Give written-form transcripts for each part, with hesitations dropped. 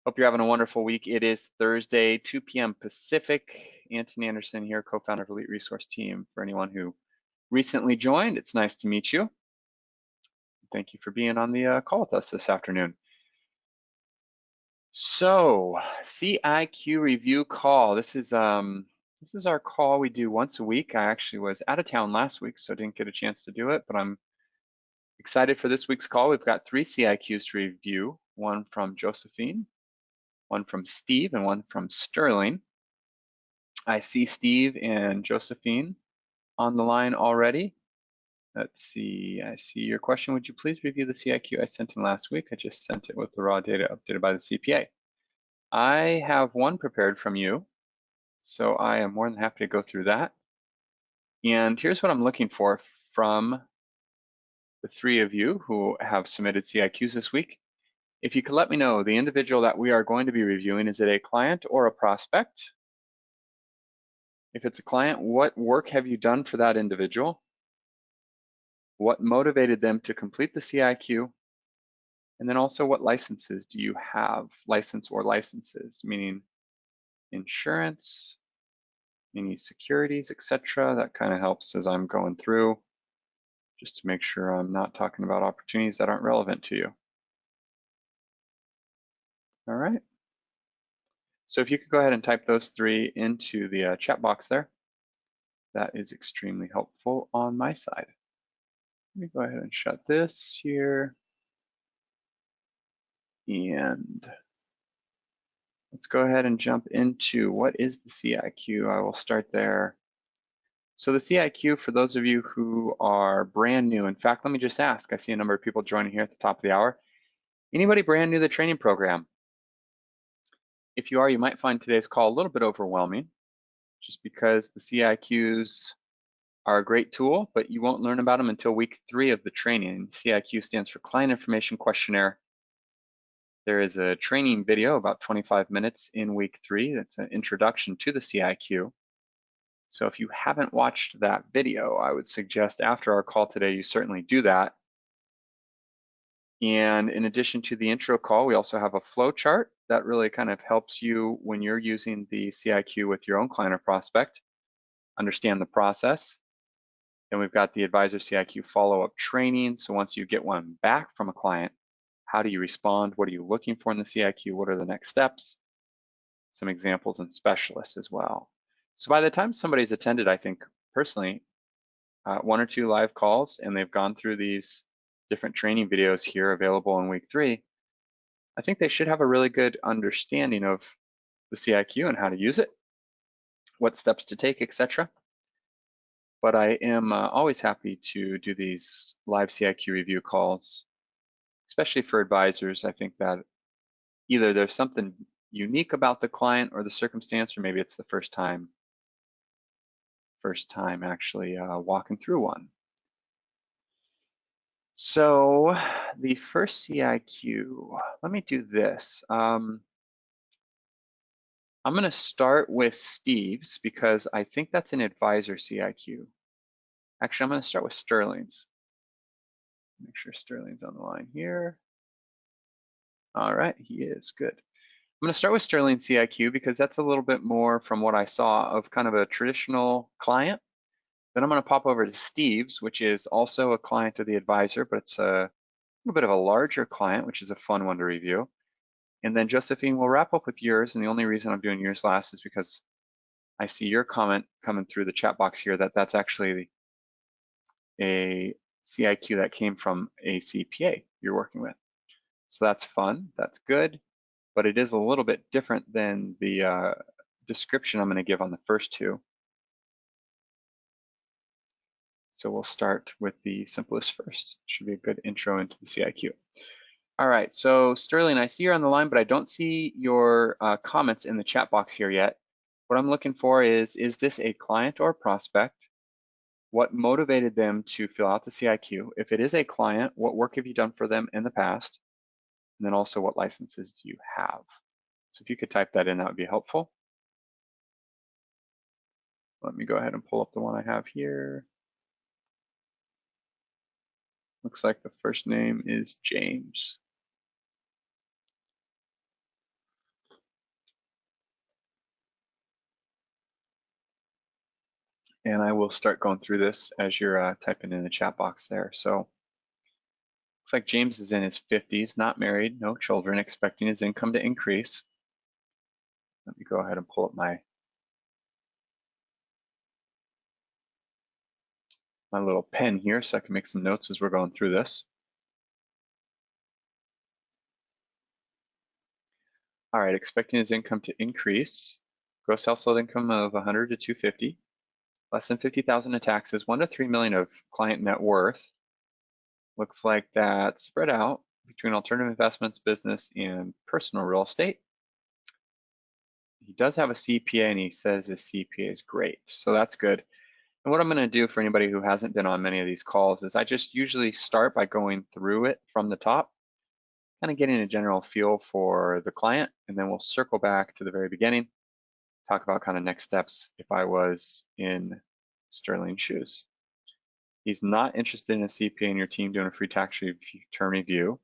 Hope you're having a wonderful week. It is Thursday, 2 p.m. Pacific. Anton Anderson here, co-founder of Elite Resource Team. For anyone who recently joined, it's nice to meet you. Thank you for being on the call with us this afternoon. So, CIQ review call. This is our call we do once a week. I actually was out of town last week, so I didn't get a chance to do it, but I'm excited for this week's call. We've got 3 CIQs to review, one from Josephine, one from Steve, and one from Sterling. I see Steve and Josephine on the line already. Let's see, I see your question. Would you please review the CIQ I sent in last week? I just sent it with the raw data updated by the CPA. I have one prepared from you, so I am more than happy to go through that. And here's what I'm looking for from the 3 of you who have submitted CIQs this week. If you could let me know the individual that we are going to be reviewing, is it a client or a prospect? If it's a client, what work have you done for that individual? What motivated them to complete the CIQ? And then also, what licenses do you have? License or licenses, meaning insurance, any securities, etc. That kind of helps as I'm going through, just to make sure I'm not talking about opportunities that aren't relevant to you. All right. So if you could go ahead and type those 3 into the chat box there, that is extremely helpful on my side. Let me go ahead and shut this here. And let's go ahead and jump into what is the CIQ. I will start there. So the CIQ, for those of you who are brand new, in fact, let me just ask, I see a number of people joining here at the top of the hour. Anybody brand new to the training program? If you are, you might find today's call a little bit overwhelming, just because the CIQs are a great tool, but you won't learn about them until week 3 of the training. CIQ stands for Client Information Questionnaire. There is a training video, about 25 minutes in week 3. That's an introduction to the CIQ. So if you haven't watched that video, I would suggest after our call today, you certainly do that. And in addition to the intro call, we also have a flow chart that really kind of helps you when you're using the CIQ with your own client or prospect, understand the process. Then we've got the advisor CIQ follow-up training. So once you get one back from a client, how do you respond? What are you looking for in the CIQ? What are the next steps? Some examples and specialists as well. So by the time somebody's attended, I think personally, 1 or 2 live calls, and they've gone through these different training videos here available in week 3, I think they should have a really good understanding of the CIQ and how to use it, what steps to take, etc. But I am always happy to do these live CIQ review calls, especially for advisors. I think that either there's something unique about the client or the circumstance, or maybe it's the first time actually walking through one. So the first CIQ, let me do this. I'm going to start with Steve's because I think that's an advisor CIQ. Actually, I'm going to start with Sterling's. Make sure Sterling's on the line here. All right, he is good. I'm going to start with Sterling CIQ because that's a little bit more from what I saw of kind of a traditional client. Then I'm going to pop over to Steve's, which is also a client of the advisor, but it's a little bit of a larger client, which is a fun one to review. And then Josephine, we'll wrap up with yours. And the only reason I'm doing yours last is because I see your comment coming through the chat box here that that's actually a CIQ that came from a CPA you're working with. So that's fun, that's good, but it is a little bit different than the description I'm going to give on the first 2. So we'll start with the simplest first. Should be a good intro into the CIQ. All right, so Sterling, I see you're on the line, but I don't see your comments in the chat box here yet. What I'm looking for is this a client or prospect? What motivated them to fill out the CIQ? If it is a client, what work have you done for them in the past? And then also, what licenses do you have? So if you could type that in, that would be helpful. Let me go ahead and pull up the one I have here. Looks like the first name is James. And I will start going through this as you're typing in the chat box there. So looks like James is in his 50s, not married, no children, expecting his income to increase. Let me go ahead and pull up my little pen here so I can make some notes as we're going through this. All right, expecting his income to increase. Gross household income of 100 to 250, less than 50,000 in taxes, 1 to 3 million of client net worth. Looks like that's spread out between alternative investments, business, and personal real estate. He does have a CPA, and he says his CPA is great, so that's good. And what I'm going to do for anybody who hasn't been on many of these calls is I just usually start by going through it from the top, kind of getting a general feel for the client, and then we'll circle back to the very beginning, talk about kind of next steps if I was in Sterling's shoes. He's not interested in a CPA in your team doing a free tax return review.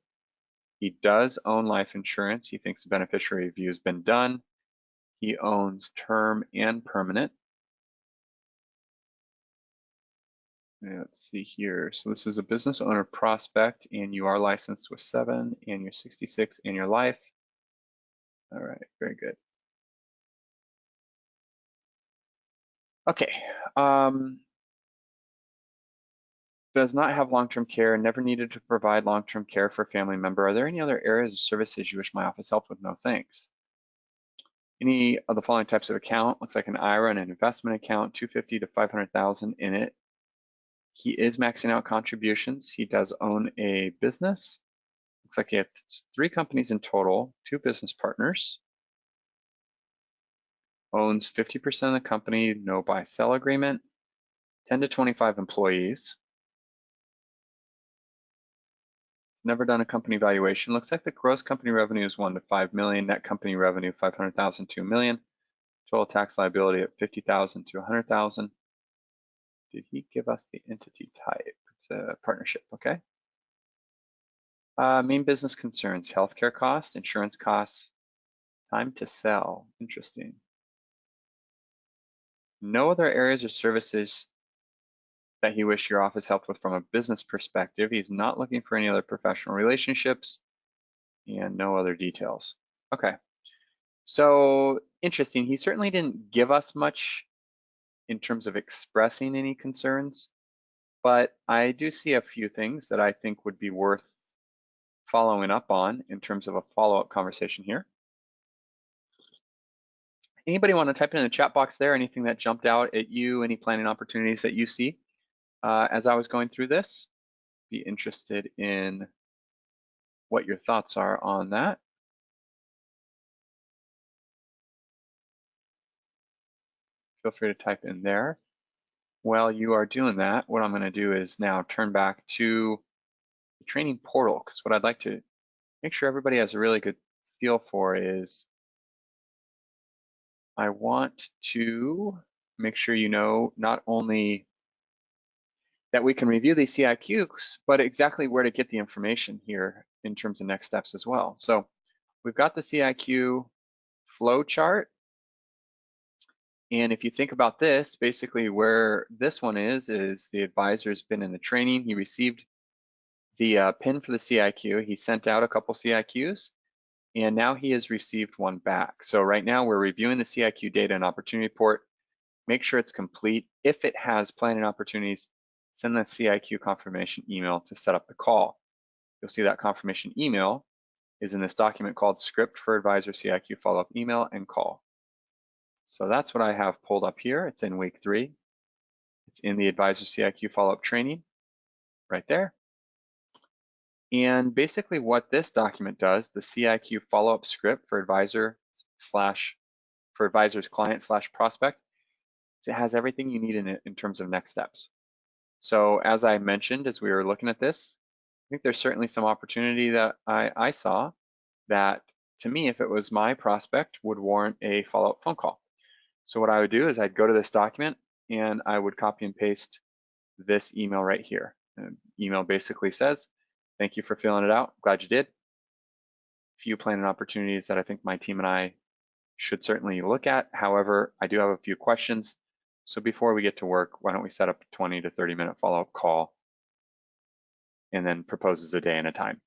He does own life insurance. He thinks the beneficiary review has been done. He owns term and permanent. Let's see here. So this is a business owner prospect, and you are licensed with 7, and you're 66 in your life. All right, very good. Okay. Does not have long-term care, never needed to provide long-term care for a family member. Are there any other areas of services you wish my office helped with? No, thanks. Any of the following types of account? Looks like an IRA and an investment account, 250 to 500,000 in it. He is maxing out contributions. He does own a business. Looks like he has 3 companies in total, 2 business partners. Owns 50% of the company, no buy-sell agreement, 10 to 25 employees. Never done a company valuation. Looks like the gross company revenue is 1 to 5 million, net company revenue 500,000 to 2 million, total tax liability at 50,000 to 100,000. Did he give us the entity type? It's a partnership, okay. Main business concerns: healthcare costs, insurance costs, time to sell. Interesting. No other areas or services that he wished your office helped with from a business perspective. He's not looking for any other professional relationships, and no other details. Okay, so interesting. He certainly didn't give us much in terms of expressing any concerns, but I do see a few things that I think would be worth following up on in terms of a follow-up conversation here. Anybody want to type in the chat box there, anything that jumped out at you, any planning opportunities that you see as I was going through this? Be interested in what your thoughts are on that. Feel free to type in there. While you are doing that, what I'm going to do is now turn back to the training portal, because what I'd like to make sure everybody has a really good feel for is I want to make sure you know not only that we can review these CIQs, but exactly where to get the information here in terms of next steps as well. So we've got the CIQ flow chart. And if you think about this, basically where this one is the advisor's been in the training. He received the pin for the CIQ. He sent out a couple CIQs, and now he has received one back. So right now we're reviewing the CIQ data and opportunity report. Make sure it's complete. If it has planning opportunities, send that CIQ confirmation email to set up the call. You'll see that confirmation email is in this document called Script for Advisor CIQ Follow-up Email and Call. So that's what I have pulled up here. It's in week 3. It's in the Advisor CIQ Follow-up Training right there. And basically what this document does, the CIQ follow-up script for advisor's client / prospect, it has everything you need in it in terms of next steps. So as I mentioned, as we were looking at this, I think there's certainly some opportunity that I saw that, to me, if it was my prospect, would warrant a follow-up phone call. So what I would do is I'd go to this document and I would copy and paste this email right here. And email basically says, thank you for filling it out. Glad you did. Few planning opportunities that I think my team and I should certainly look at. However, I do have a few questions. So before we get to work, why don't we set up a 20 to 30-minute follow-up call and then proposes a day and a time.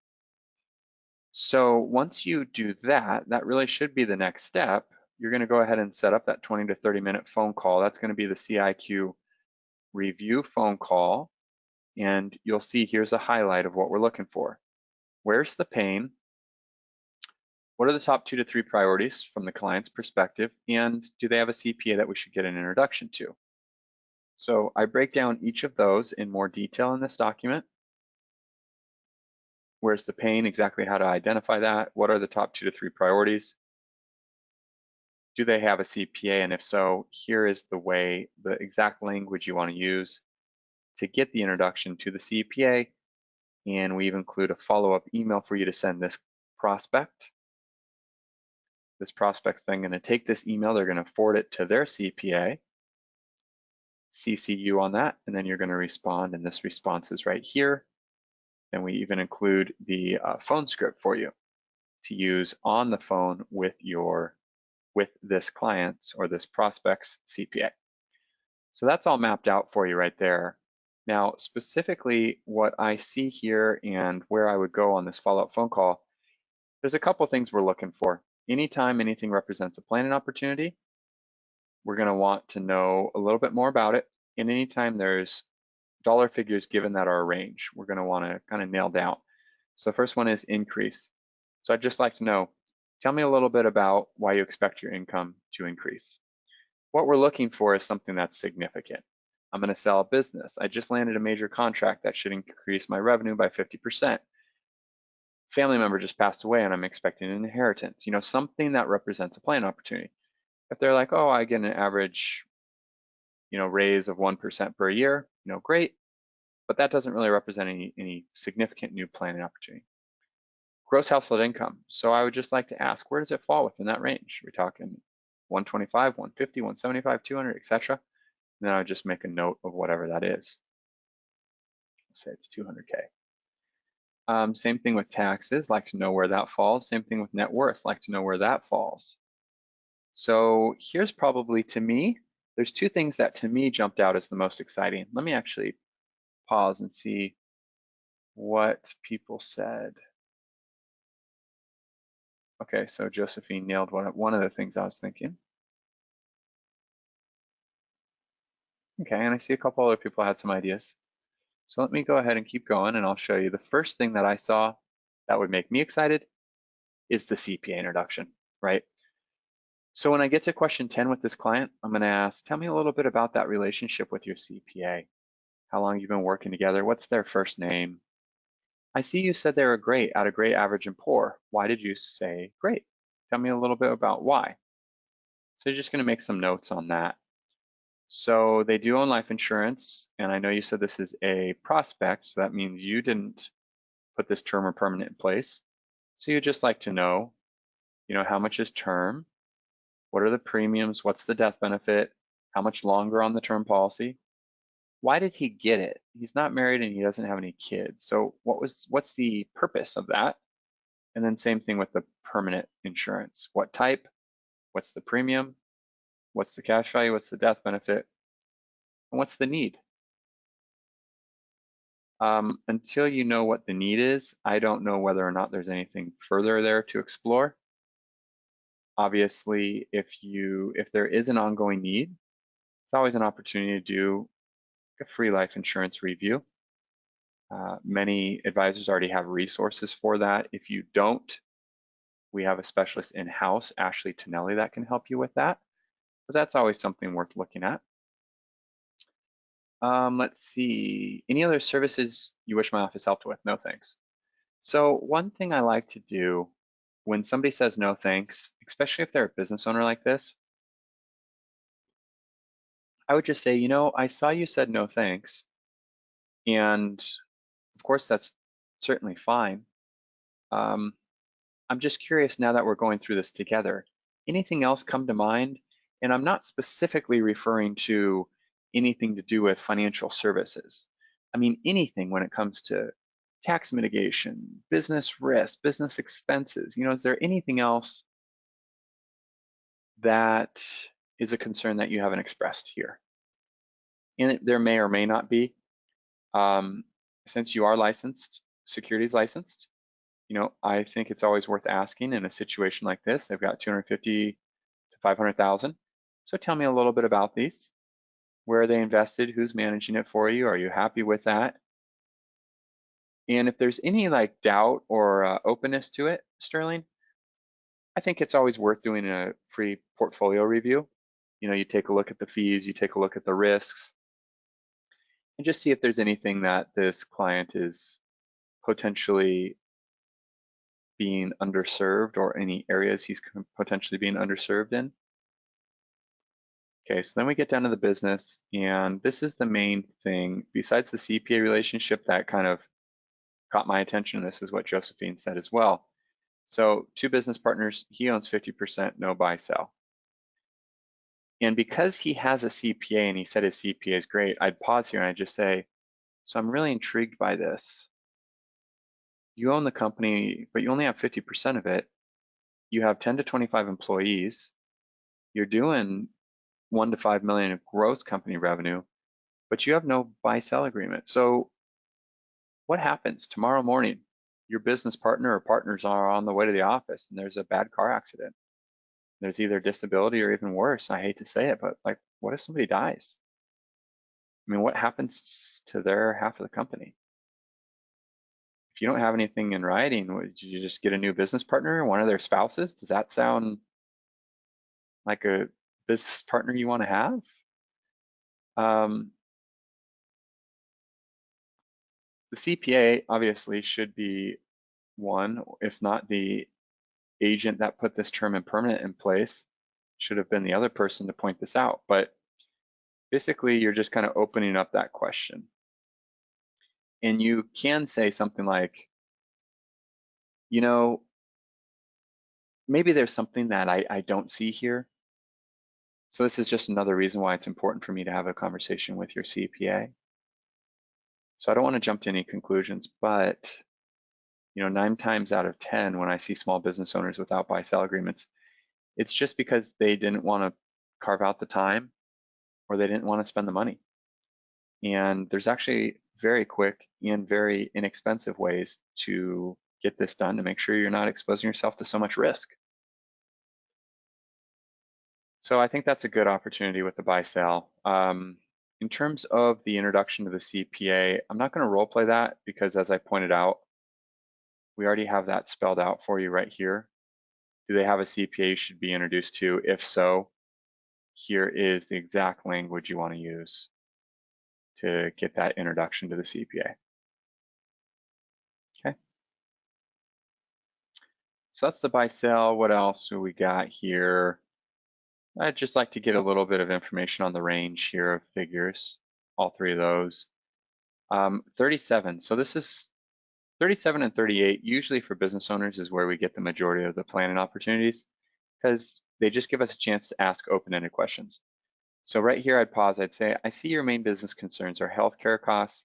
So once you do that, that really should be the next step. You're going to go ahead and set up that 20 to 30-minute phone call. That's going to be the CIQ review phone call. And you'll see here's a highlight of what we're looking for. Where's the pain? What are the top 2 to 3 priorities from the client's perspective? And do they have a CPA that we should get an introduction to? So I break down each of those in more detail in this document. Where's the pain? Exactly how to identify that? What are the top 2 to 3 priorities? Do they have a CPA? And if so, here is the exact language you want to use to get the introduction to the CPA. And we even include a follow-up email for you to send this prospect. This prospect's then going to take this email, they're going to forward it to their CPA, CC you on that, and then you're going to respond, and this response is right here. And we even include the phone script for you to use on the phone with this client's or this prospect's CPA. So that's all mapped out for you right there. Now, specifically what I see here and where I would go on this follow-up phone call, there's a couple things we're looking for. Anytime anything represents a planning opportunity, we're going to want to know a little bit more about it. And anytime there's dollar figures given that are a range, we're going to want to kind of nail down. So the first one is increase. So I'd just like to know, tell me a little bit about why you expect your income to increase. What we're looking for is something that's significant. I'm going to sell a business. I just landed a major contract that should increase my revenue by 50%. Family member just passed away and I'm expecting an inheritance. You know, something that represents a plan opportunity. If they're like, oh, I get an average, raise of 1% per year, great, but that doesn't really represent any significant new planning opportunity. Gross household income. So I would just like to ask, where does it fall within that range? We're talking 125, 150, 175, 200, etc. And then I would just make a note of whatever that is. Let's say it's 200K. Same thing with taxes, like to know where that falls. Same thing with net worth, like to know where that falls. So here's probably, to me, there's 2 things that to me jumped out as the most exciting. Let me actually pause and see what people said. Okay, so Josephine nailed one of the things I was thinking. Okay, and I see a couple other people had some ideas. So let me go ahead and keep going and I'll show you. The first thing that I saw that would make me excited is the CPA introduction, right? So when I get to question 10 with this client, I'm gonna ask, tell me a little bit about that relationship with your CPA. How long you've been working together? What's their first name? I see you said they were great, out of great, average, and poor. Why did you say great? Tell me a little bit about why. So you're just gonna make some notes on that. So they do own life insurance, and I know you said this is a prospect, so that means you didn't put this term or permanent in place. So you'd just like to know, how much is term? What are the premiums? What's the death benefit? How much longer on the term policy? Why did he get it? He's not married and he doesn't have any kids. So what's the purpose of that? And then same thing with the permanent insurance. What type? What's the premium? What's the cash value? What's the death benefit? And what's the need? Until you know what the need is, I don't know whether or not there's anything further there to explore. Obviously, if there is an ongoing need, it's always an opportunity to do a free life insurance review. Many advisors already have resources for that. If you don't, we have a specialist in-house, Ashley Tonelli, that can help you with that. But that's always something worth looking at. Let's see, any other services you wish my office helped with? No thanks. So one thing I like to do when somebody says no thanks, especially if they're a business owner like this, I would just say, I saw you said no thanks. And of course, that's certainly fine. I'm just curious now that we're going through this together, anything else come to mind? And I'm not specifically referring to anything to do with financial services. I mean, anything when it comes to tax mitigation, business risk, business expenses. Is there anything else that is a concern that you haven't expressed here? And there may or may not be. Since you are licensed, securities licensed, I think it's always worth asking in a situation like this. They've got 250 to 500,000. So tell me a little bit about these. Where are they invested? Who's managing it for you? Are you happy with that? And if there's any like doubt or openness to it, Sterling, I think it's always worth doing a free portfolio review. You take a look at the fees, you take a look at the risks, and just see if there's anything that this client is potentially being underserved or any areas he's potentially being underserved in. Okay, so then we get down to the business, and this is the main thing. Besides the CPA relationship that kind of caught my attention, this is what Josephine said as well. So 2 business partners, he owns 50%, no buy sell. And because he has a CPA and he said his CPA is great, I'd pause here and I'd just say, so I'm really intrigued by this. You own the company, but you only have 50% of it. You have 10 to 25 employees. You're doing 1 to 5 million of gross company revenue, but you have no buy-sell agreement. So what happens tomorrow morning? Your business partner or partners are on the way to the office and there's a bad car accident. There's either disability or even worse. I hate to say it, but like, what if somebody dies? I mean, what happens to their half of the company? If you don't have anything in writing, would you just get a new business partner, one of their spouses? Does that sound like a business partner you want to have? The CPA obviously should be one, if not the agent that put this term impermanent in place, should have been the other person to point this out. But basically, you're just kind of opening up that question. And you can say something like, maybe there's something that I don't see here. So this is just another reason why it's important for me to have a conversation with your CPA. So I don't want to jump to any conclusions, but 9 times out of 10, when I see small business owners without buy-sell agreements, it's just because they didn't want to carve out the time or they didn't want to spend the money. And there's actually very quick and very inexpensive ways to get this done to make sure you're not exposing yourself to so much risk. So I think that's a good opportunity with the buy-sell. In terms of the introduction to the CPA, I'm not going to role play that because, as I pointed out, we already have that spelled out for you right here. Do they have a CPA you should be introduced to? If so, here is the exact language you want to use to get that introduction to the CPA. Okay. So that's the buy-sell. What else do we got here? I'd just like to get a little bit of information on the range here of figures, all 3 of those. 37, so this is 37 and 38, usually for business owners is where we get the majority of the planning opportunities because they just give us a chance to ask open-ended questions. So right here, I'd pause, I'd say, I see your main business concerns are healthcare costs,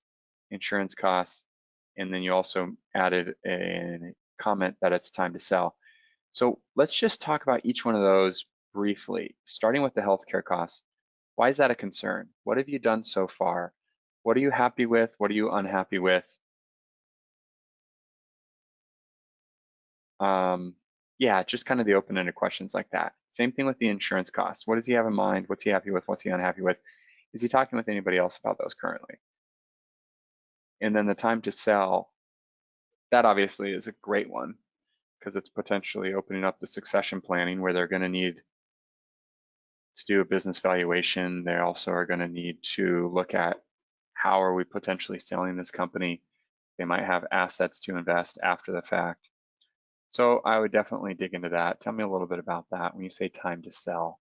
insurance costs, and then you also added a comment that it's time to sell. So let's just talk about each one of those briefly, starting with the healthcare costs. Why is that a concern? What have you done so far? What are you happy with? What are you unhappy with? Yeah, just kind of the open-ended questions like that. Same thing with the insurance costs. What does he have in mind? What's he happy with? What's he unhappy with? Is he talking with anybody else about those currently? And then the time to sell, that obviously is a great one because it's potentially opening up the succession planning where they're going to need to do a business valuation. They also are going to need to look at how are we potentially selling this company. They might have assets to invest after the fact. So I would definitely dig into that. Tell me a little bit about that. When you say time to sell,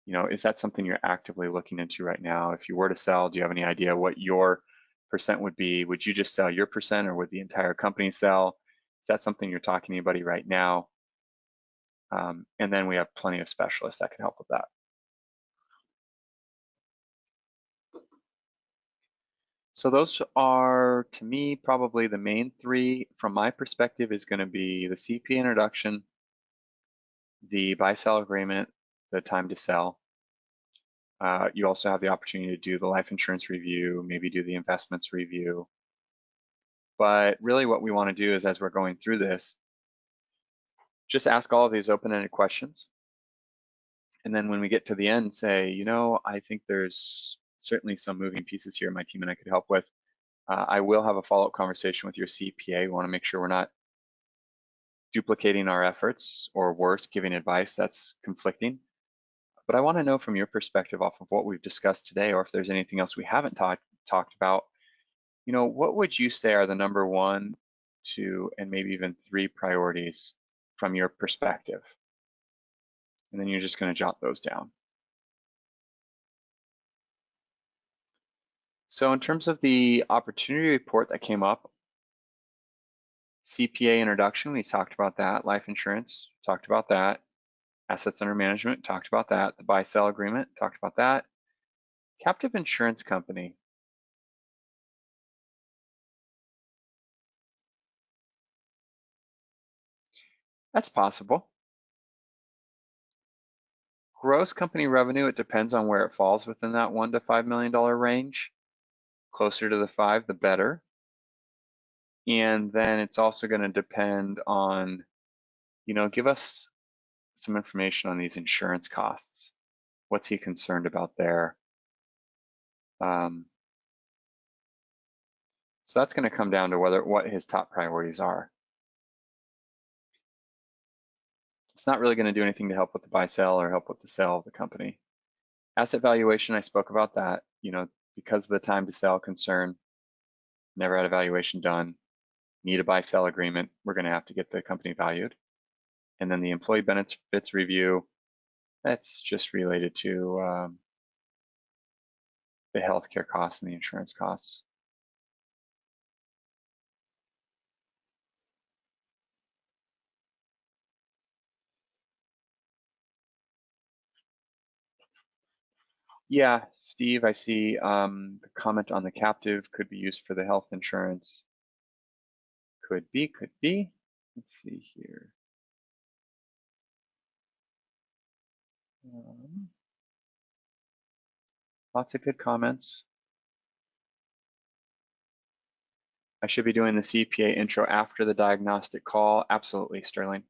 is that something you're actively looking into right now? If you were to sell, do you have any idea what your percent would be? Would you just sell your percent or would the entire company sell? Is that something you're talking to anybody right now? And then we have plenty of specialists that can help with that. So those are, to me, probably the main 3. From my perspective is going to be the CPA introduction, the buy-sell agreement, the time to sell. You also have the opportunity to do the life insurance review, maybe do the investments review. But really what we want to do is, as we're going through this, just ask all of these open-ended questions. And then when we get to the end, say, you know, I think there's certainly some moving pieces here my team and I could help with. I will have a follow-up conversation with your CPA. We want to make sure we're not duplicating our efforts, or worse, giving advice that's conflicting. But I want to know from your perspective, off of what we've discussed today, or if there's anything else we haven't talked about, you know, what would you say are the number 1, 2, and maybe even 3 priorities from your perspective? And then you're just going to jot those down. So in terms of the opportunity report that came up, CPA introduction, we talked about that. Life insurance, talked about that. Assets under management, talked about that. The buy-sell agreement, talked about that. Captive insurance company. That's possible. Gross company revenue, it depends on where it falls within that $1 to $5 million range. Closer to the 5, the better. And then it's also going to depend on, you know, give us some information on these insurance costs. What's he concerned about there? So that's going to come down to what his top priorities are. It's not really going to do anything to help with the buy sell or help with the sale of the company. Asset valuation, I spoke about that. You know, because of the time to sell concern, never had a valuation done, need a buy sell agreement, we're going to have to get the company valued. And then the employee benefits review, that's just related to the healthcare costs and the insurance costs. Yeah, Steve, I see the comment on the captive could be used for the health insurance. Could be, could be. Let's see here. Lots of good comments. I should be doing the CPA intro after the diagnostic call. Absolutely, Sterling.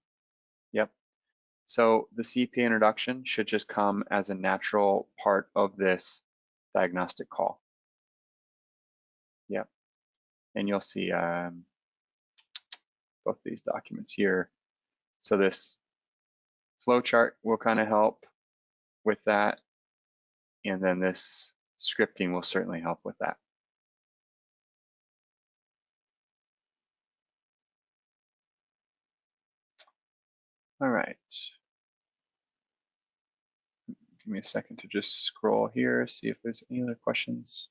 Yep. So the CPA introduction should just come as a natural part of this diagnostic call. Yep. And you'll see both these documents here. So this flow chart will kind of help with that. And then this scripting will certainly help with that. All right. Give me a second to just scroll here, see if there's any other questions.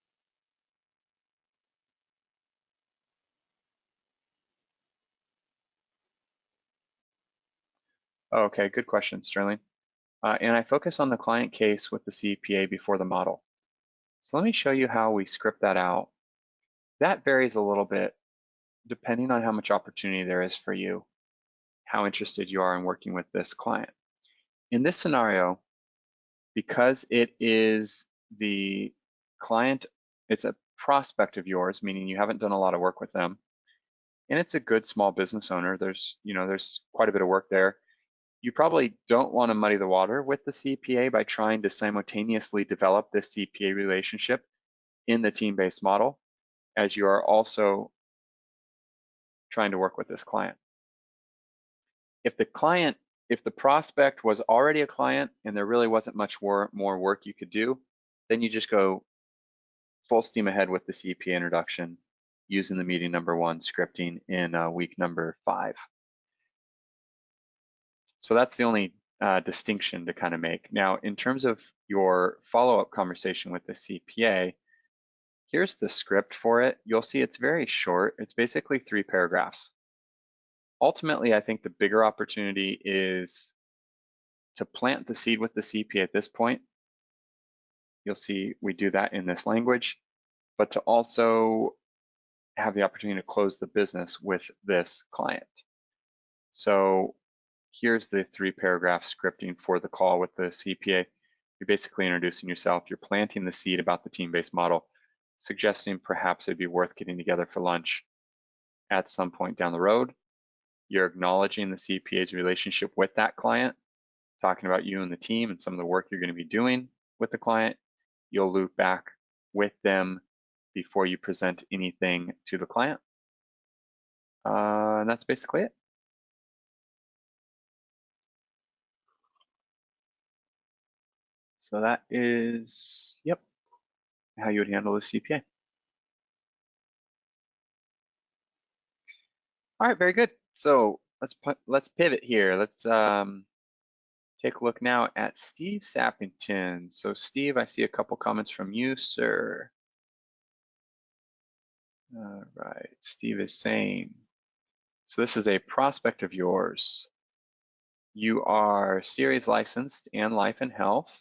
Okay, good question, Sterling. And I focus on the client case with the CPA before the model. So let me show you how we script that out. That varies a little bit depending on how much opportunity there is for you, how interested you are in working with this client. In this scenario, because it is the client, it's a prospect of yours, meaning you haven't done a lot of work with them, and it's a good small business owner, there's quite a bit of work there. You probably don't want to muddy the water with the CPA by trying to simultaneously develop this CPA relationship in the team-based model, as you are also trying to work with this client. If the prospect was already a client and there really wasn't much more work you could do, then you just go full steam ahead with the CPA introduction using the meeting number 1 scripting in week number 5. So that's the only distinction to kind of make. Now, in terms of your follow-up conversation with the CPA, here's the script for it. You'll see it's very short. It's basically 3 paragraphs. Ultimately, I think the bigger opportunity is to plant the seed with the CPA at this point. You'll see we do that in this language, but to also have the opportunity to close the business with this client. So here's the 3 paragraph scripting for the call with the CPA. You're basically introducing yourself. You're planting the seed about the team-based model, suggesting perhaps it'd be worth getting together for lunch at some point down the road. You're acknowledging the CPA's relationship with that client, talking about you and the team and some of the work you're going to be doing with the client. You'll loop back with them before you present anything to the client. And that's basically it. So that is, yep, how you would handle the CPA. All right, very good. So let's pivot here. Let's take a look now at Steve Sappington. So Steve, I see a couple comments from you, sir. All right, Steve is saying, so this is a prospect of yours. You are series licensed and life and health.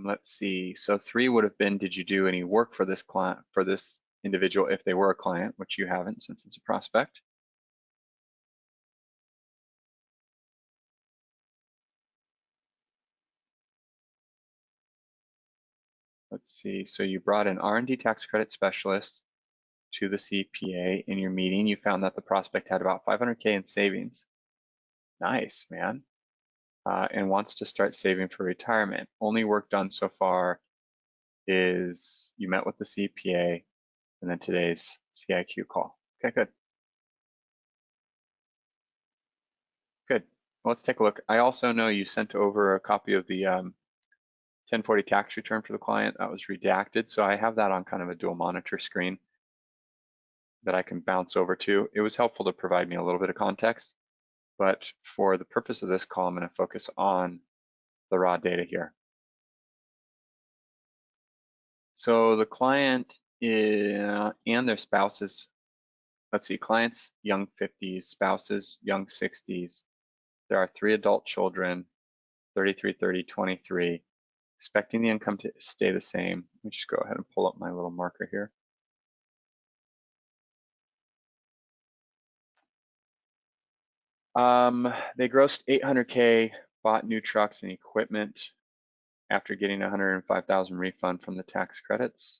Let's see, so 3 would have been, did you do any work for this client, for this individual if they were a client, which you haven't since it's a prospect. Let's see, so you brought an R&D tax credit specialist to the CPA. In your meeting, you found that the prospect had about 500K in savings. Nice, man. And wants to start saving for retirement. Only work done so far is you met with the CPA and then today's CIQ call. Okay, good. Good. Let's take a look. I also know you sent over a copy of the 1040 tax return for the client. That was redacted, so I have that on kind of a dual monitor screen that I can bounce over to. It was helpful to provide me a little bit of context, but for the purpose of this call, I'm going to focus on the raw data here. So the client and their spouses, let's see, clients young 50s, spouses young 60s. There are 3 adult children, 33, 30, 23, expecting the income to stay the same. Let me just go ahead and pull up my little marker here. They grossed 800K, bought new trucks and equipment after getting 105,000 refund from the tax credits.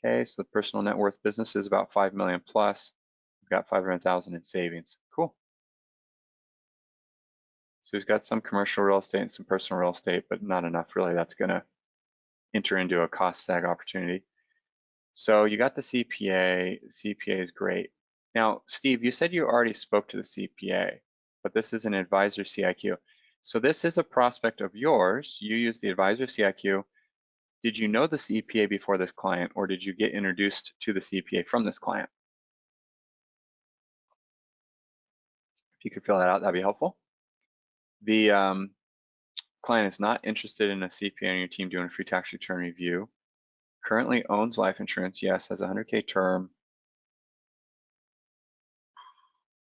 Okay, so the personal net worth business is about 5 million plus. We've got 500,000 in savings. Cool. So he's got some commercial real estate and some personal real estate, but not enough really. That's gonna enter into a cost sag opportunity. So you got the CPA. The CPA is great. Now, Steve, you said you already spoke to the CPA, but this is an advisor CIQ. So this is a prospect of yours. You use the advisor CIQ. Did you know the CPA before this client, or did you get introduced to the CPA from this client? If you could fill that out, that'd be helpful. The client is not interested in a CPA on your team doing a free tax return review. Currently owns life insurance, yes, has a 100K term.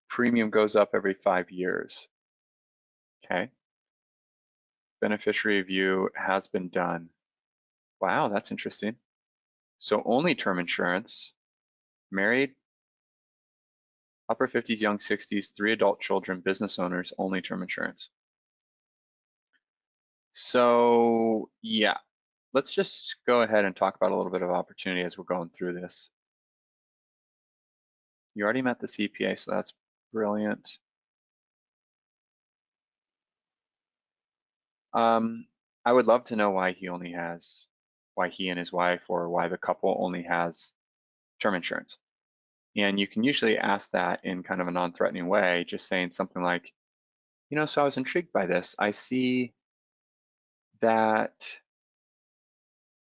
Premium goes up every 5 years. Okay. Beneficiary review has been done. Wow, that's interesting. So only term insurance, married, upper 50s, young 60s, 3 adult children, business owners, only term insurance. So yeah, let's just go ahead and talk about a little bit of opportunity as we're going through this. You already met the CPA, so that's brilliant. I would love to know why he and his wife, or why the couple only has term insurance. And you can usually ask that in kind of a non-threatening way, just saying something like, you know, so I was intrigued by this. I see that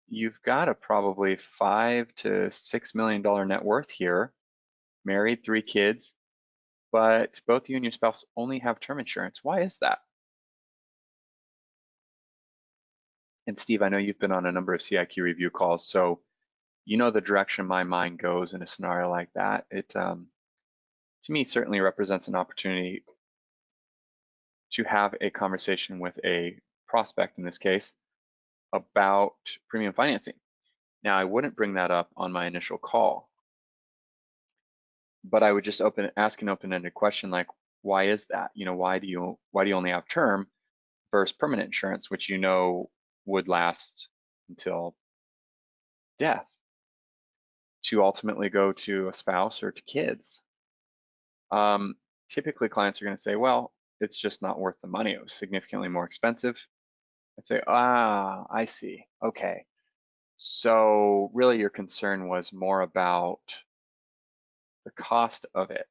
you've got a probably $5 to $6 million net worth here, married, 3 kids, but both you and your spouse only have term insurance. Why is that? And Steve, I know you've been on a number of CIQ review calls, so you know the direction my mind goes in a scenario like that. It, to me, certainly represents an opportunity to have a conversation with a prospect, in this case, about premium financing. Now, I wouldn't bring that up on my initial call, but I would just ask an open-ended question like, why is that? You know, why do you only have term? versus permanent insurance, which you know would last until death, to ultimately go to a spouse or to kids. Typically clients are going to say, well, it's just not worth the money. It was significantly more expensive. I'd say, I see. Okay. So really your concern was more about the cost of it.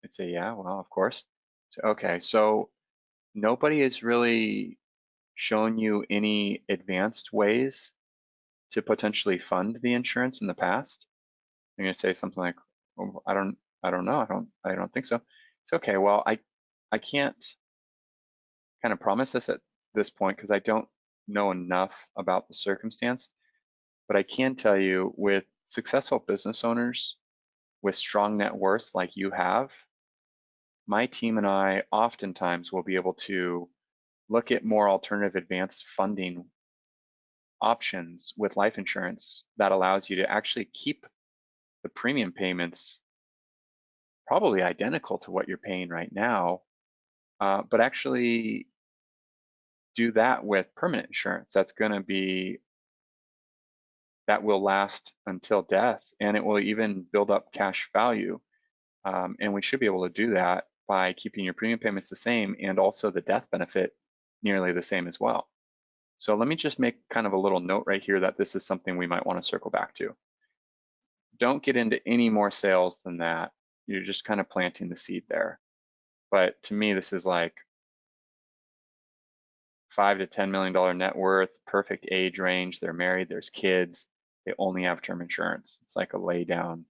I'd say, yeah, well, of course. So, okay, so nobody has really shown you any advanced ways to potentially fund the insurance in the past. You're going to say something like, oh, I don't know. I don't think so. It's okay. Well, I can't kind of promise this at this point because I don't know enough about the circumstance, but I can tell you with successful business owners with strong net worths like you have, my team and I oftentimes will be able to look at more alternative advanced funding options with life insurance that allows you to actually keep the premium payments probably identical to what you're paying right now, but actually do that with permanent insurance. That will last until death, and it will even build up cash value. And we should be able to do that by keeping your premium payments the same and also the death benefit nearly the same as well. So let me just make kind of a little note right here that this is something we might want to circle back to. Don't get into any more sales than that. You're just kind of planting the seed there. But to me, this is like $5 to $10 million net worth, perfect age range. They're married, there's kids. They only have term insurance. It's like a lay down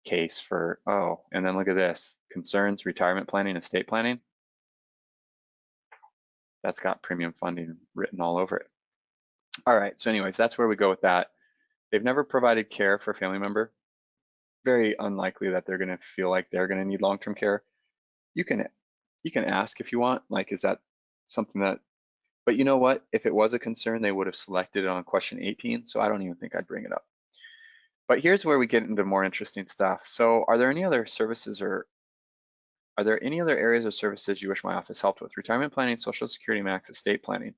case for, oh, and then look at this, concerns, retirement planning, estate planning. That's got premium funding written all over it. All right, so anyways, that's where we go with that. They've never provided care for a family member. Very unlikely that they're gonna feel like they're gonna need long-term care. You can ask if you want, like, is that something that, but you know what? If it was a concern, they would have selected it on question 18, so I don't even think I'd bring it up. But here's where we get into more interesting stuff. So are there any other services or are there any other areas of services you wish my office helped with? Retirement planning, Social Security Max, estate planning.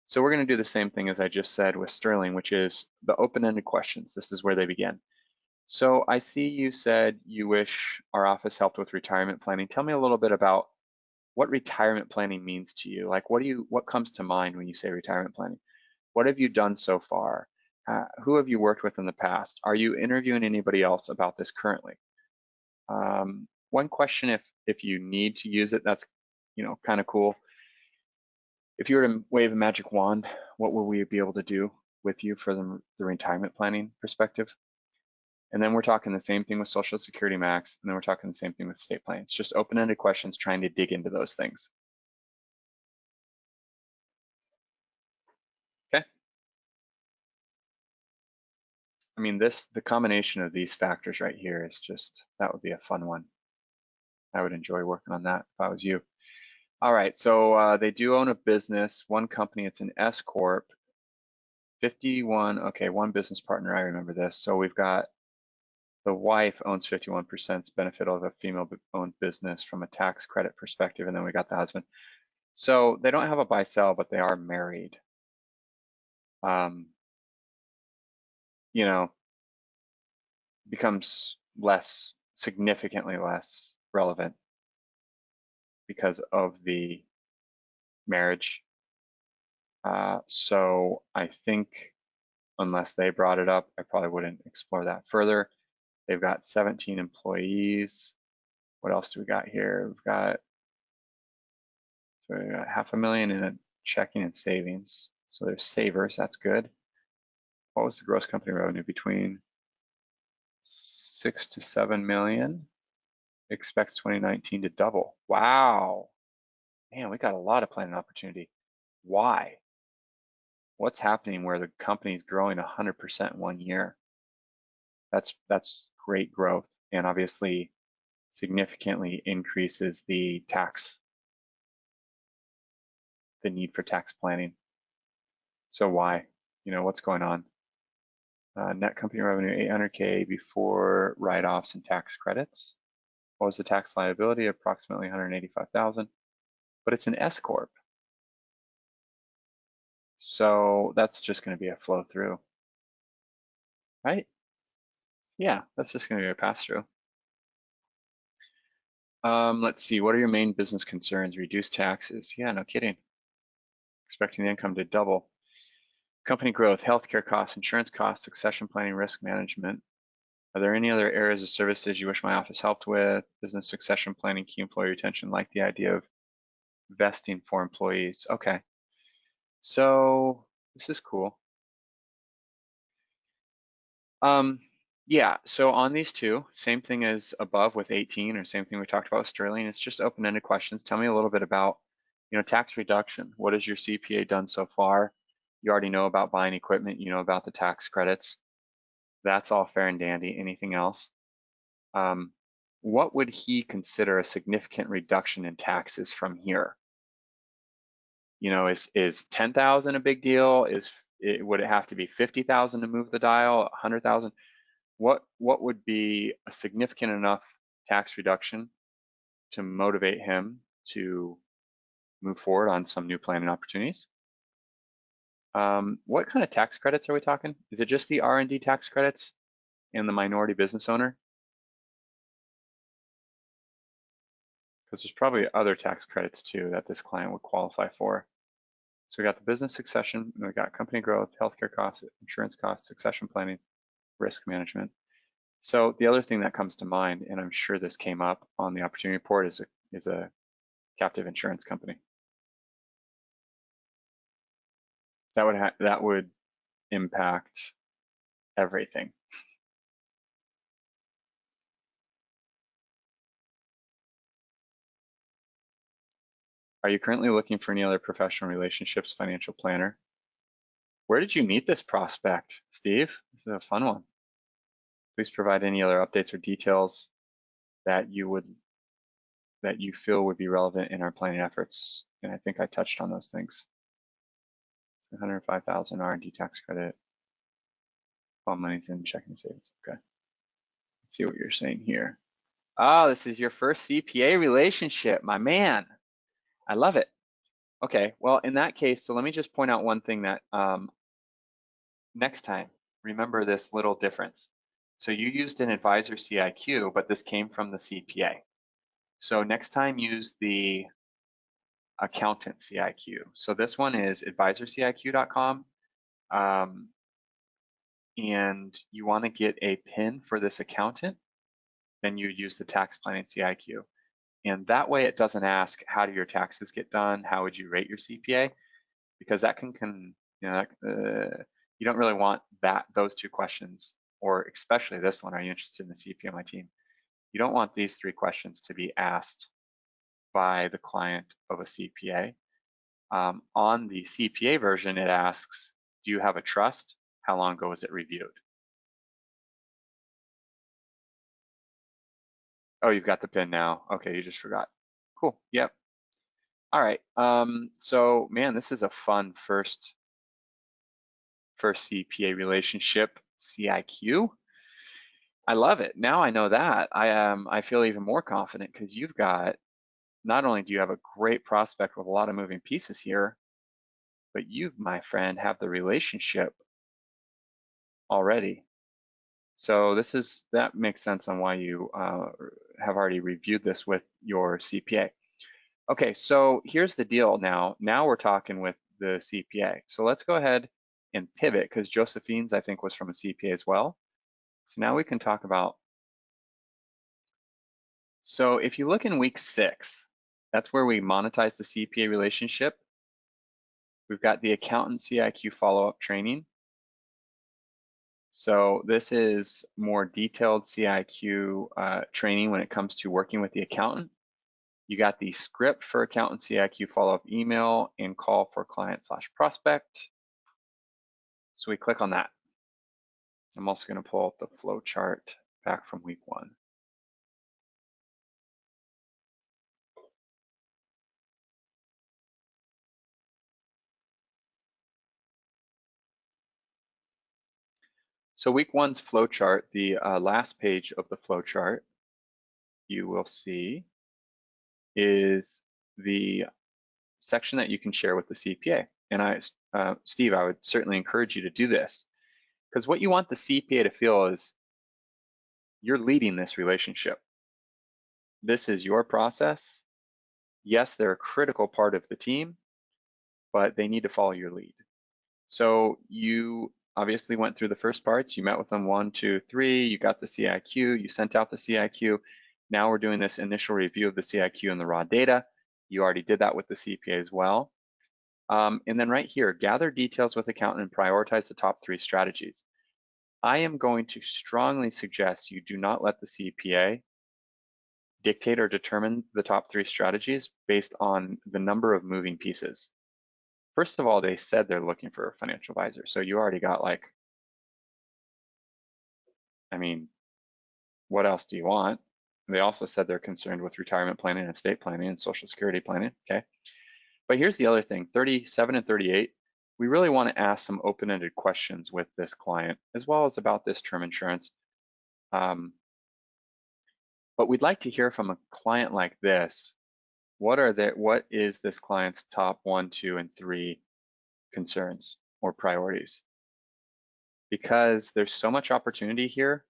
So we're going to do the same thing as I just said with Sterling, which is the open-ended questions. This is where they begin. So I see you said you wish our office helped with retirement planning. Tell me a little bit about what retirement planning means to you. Like, what comes to mind when you say retirement planning? What have you done so far? Who have you worked with in the past? Are you interviewing anybody else about this currently? One question, if you need to use it, that's kind of cool. If you were to wave a magic wand, what will we be able to do with you for the retirement planning perspective? And then we're talking the same thing with Social Security Max, and then we're talking the same thing with estate planning. It's just open-ended questions trying to dig into those things. Okay. I mean, the combination of these factors right here is just, that would be a fun one. I would enjoy working on that if I was you. All right, so they do own a business, one company, it's an S Corp. 51, okay, one business partner, I remember this. So we've got the wife owns 51%, benefit of a female-owned business from a tax credit perspective, and then we got the husband. So they don't have a buy-sell, but they are married. You know, becomes significantly less relevant because of the marriage. So I think unless they brought it up, I probably wouldn't explore that further. They've got 17 employees. What else do we got here? We've got $500,000 in a checking and savings. So there's savers, that's good. What was the gross company revenue? Between 6 to 7 million. Expects 2019 to double. Wow. Man, we got a lot of planning opportunity. Why? What's happening where the company's growing 100% in 1 year? That's great growth, and obviously significantly increases the need for tax planning. So why? What's going on? Net company revenue 800K before write-offs and tax credits. What was the tax liability? Approximately 185,000. but it's an S Corp. So that's just going to be a flow through, right? Yeah, that's just going to be a pass through. Let's see, what are your main business concerns? Reduce taxes. Yeah, no kidding. Expecting the income to double. Company growth, healthcare costs, insurance costs, succession planning, risk management. Are there any other areas of services you wish my office helped with? Business succession planning, key employee retention, like the idea of vesting for employees. Okay, so this is cool. Yeah, so on these two, same thing as above with 18, or same thing we talked about with Sterling. It's just open-ended questions. Tell me a little bit about, tax reduction. What has your CPA done so far? You already know about buying equipment. You know about the tax credits. That's all fair and dandy. Anything else? What would he consider a significant reduction in taxes from here? Is 10,000 a big deal? Would it have to be 50,000 to move the dial? 100,000? What would be a significant enough tax reduction to motivate him to move forward on some new planning opportunities? What kind of tax credits are we talking? Is it just the R&D tax credits and the minority business owner? Because there's probably other tax credits too that this client would qualify for. So we got the business succession, and we got company growth, healthcare costs, insurance costs, succession planning, risk management. So the other thing that comes to mind, and I'm sure this came up on the opportunity report, is a captive insurance company. That would impact everything. Are you currently looking for any other professional relationships financial planner? Where did you meet this prospect, Steve? This is a fun one. Please provide any other updates or details that you feel would be relevant in our planning efforts. And I think I touched on those things. 105,000 R&D tax credit. All money's in checking savings. Okay. Let's see what you're saying here. Oh, this is your first CPA relationship, my man. I love it. Okay, well, in that case, so let me just point out one thing that next time, remember this little difference. So you used an advisor CIQ, but this came from the CPA. So next time, use the accountant CIQ. So this one is advisorciq.com. And you want to get a PIN for this accountant, then you use the tax planning CIQ. And that way it doesn't ask, how do your taxes get done? How would you rate your CPA? Because that you don't really want those two questions, or especially this one, are you interested in the CPA on my team? You don't want these three questions to be asked by the client of a CPA. On the CPA version, it asks, do you have a trust? How long ago was it reviewed? Oh, you've got the PIN now. Okay, you just forgot. Cool, yep. All right, so man, this is a fun first CPA relationship, CIQ. I love it. Now I know that. I feel even more confident because you've got, not only do you have a great prospect with a lot of moving pieces here, but you, my friend, have the relationship already. So that makes sense on why you have already reviewed this with your CPA. Okay, so here's the deal now. Now we're talking with the CPA. So let's go ahead and pivot, because Josephine's, I think, was from a CPA as well. So now we can talk about, so if you look in week 6, that's where we monetize the CPA relationship. We've got the accountant CIQ follow-up training. So this is more detailed CIQ training when it comes to working with the accountant. You got the script for accountant CIQ follow-up email and call for client/prospect. So we click on that. I'm also going to pull up the flow chart back from week 1. So week 1's flow chart, the last page of the flow chart, you will see is the section that you can share with the CPA. And Steve, I would certainly encourage you to do this, because what you want the CPA to feel is you're leading this relationship. This is your process. Yes, they're a critical part of the team, but they need to follow your lead. So you obviously went through the first parts. You met with them 1, 2, 3. You got the CIQ. You sent out the CIQ. Now we're doing this initial review of the CIQ and the raw data. You already did that with the CPA as well. And then right here, gather details with accountant and prioritize the top 3 strategies. I am going to strongly suggest you do not let the CPA dictate or determine the top 3 strategies based on the number of moving pieces. First of all, they said they're looking for a financial advisor. So you already got like, I mean, what else do you want? They also said they're concerned with retirement planning and estate planning and social security planning, okay? But here's the other thing, 37 and 38, we really want to ask some open-ended questions with this client, as well as about this term insurance. But we'd like to hear from a client like this, what is this client's top 1, 2, and 3 concerns or priorities? Because there's so much opportunity here,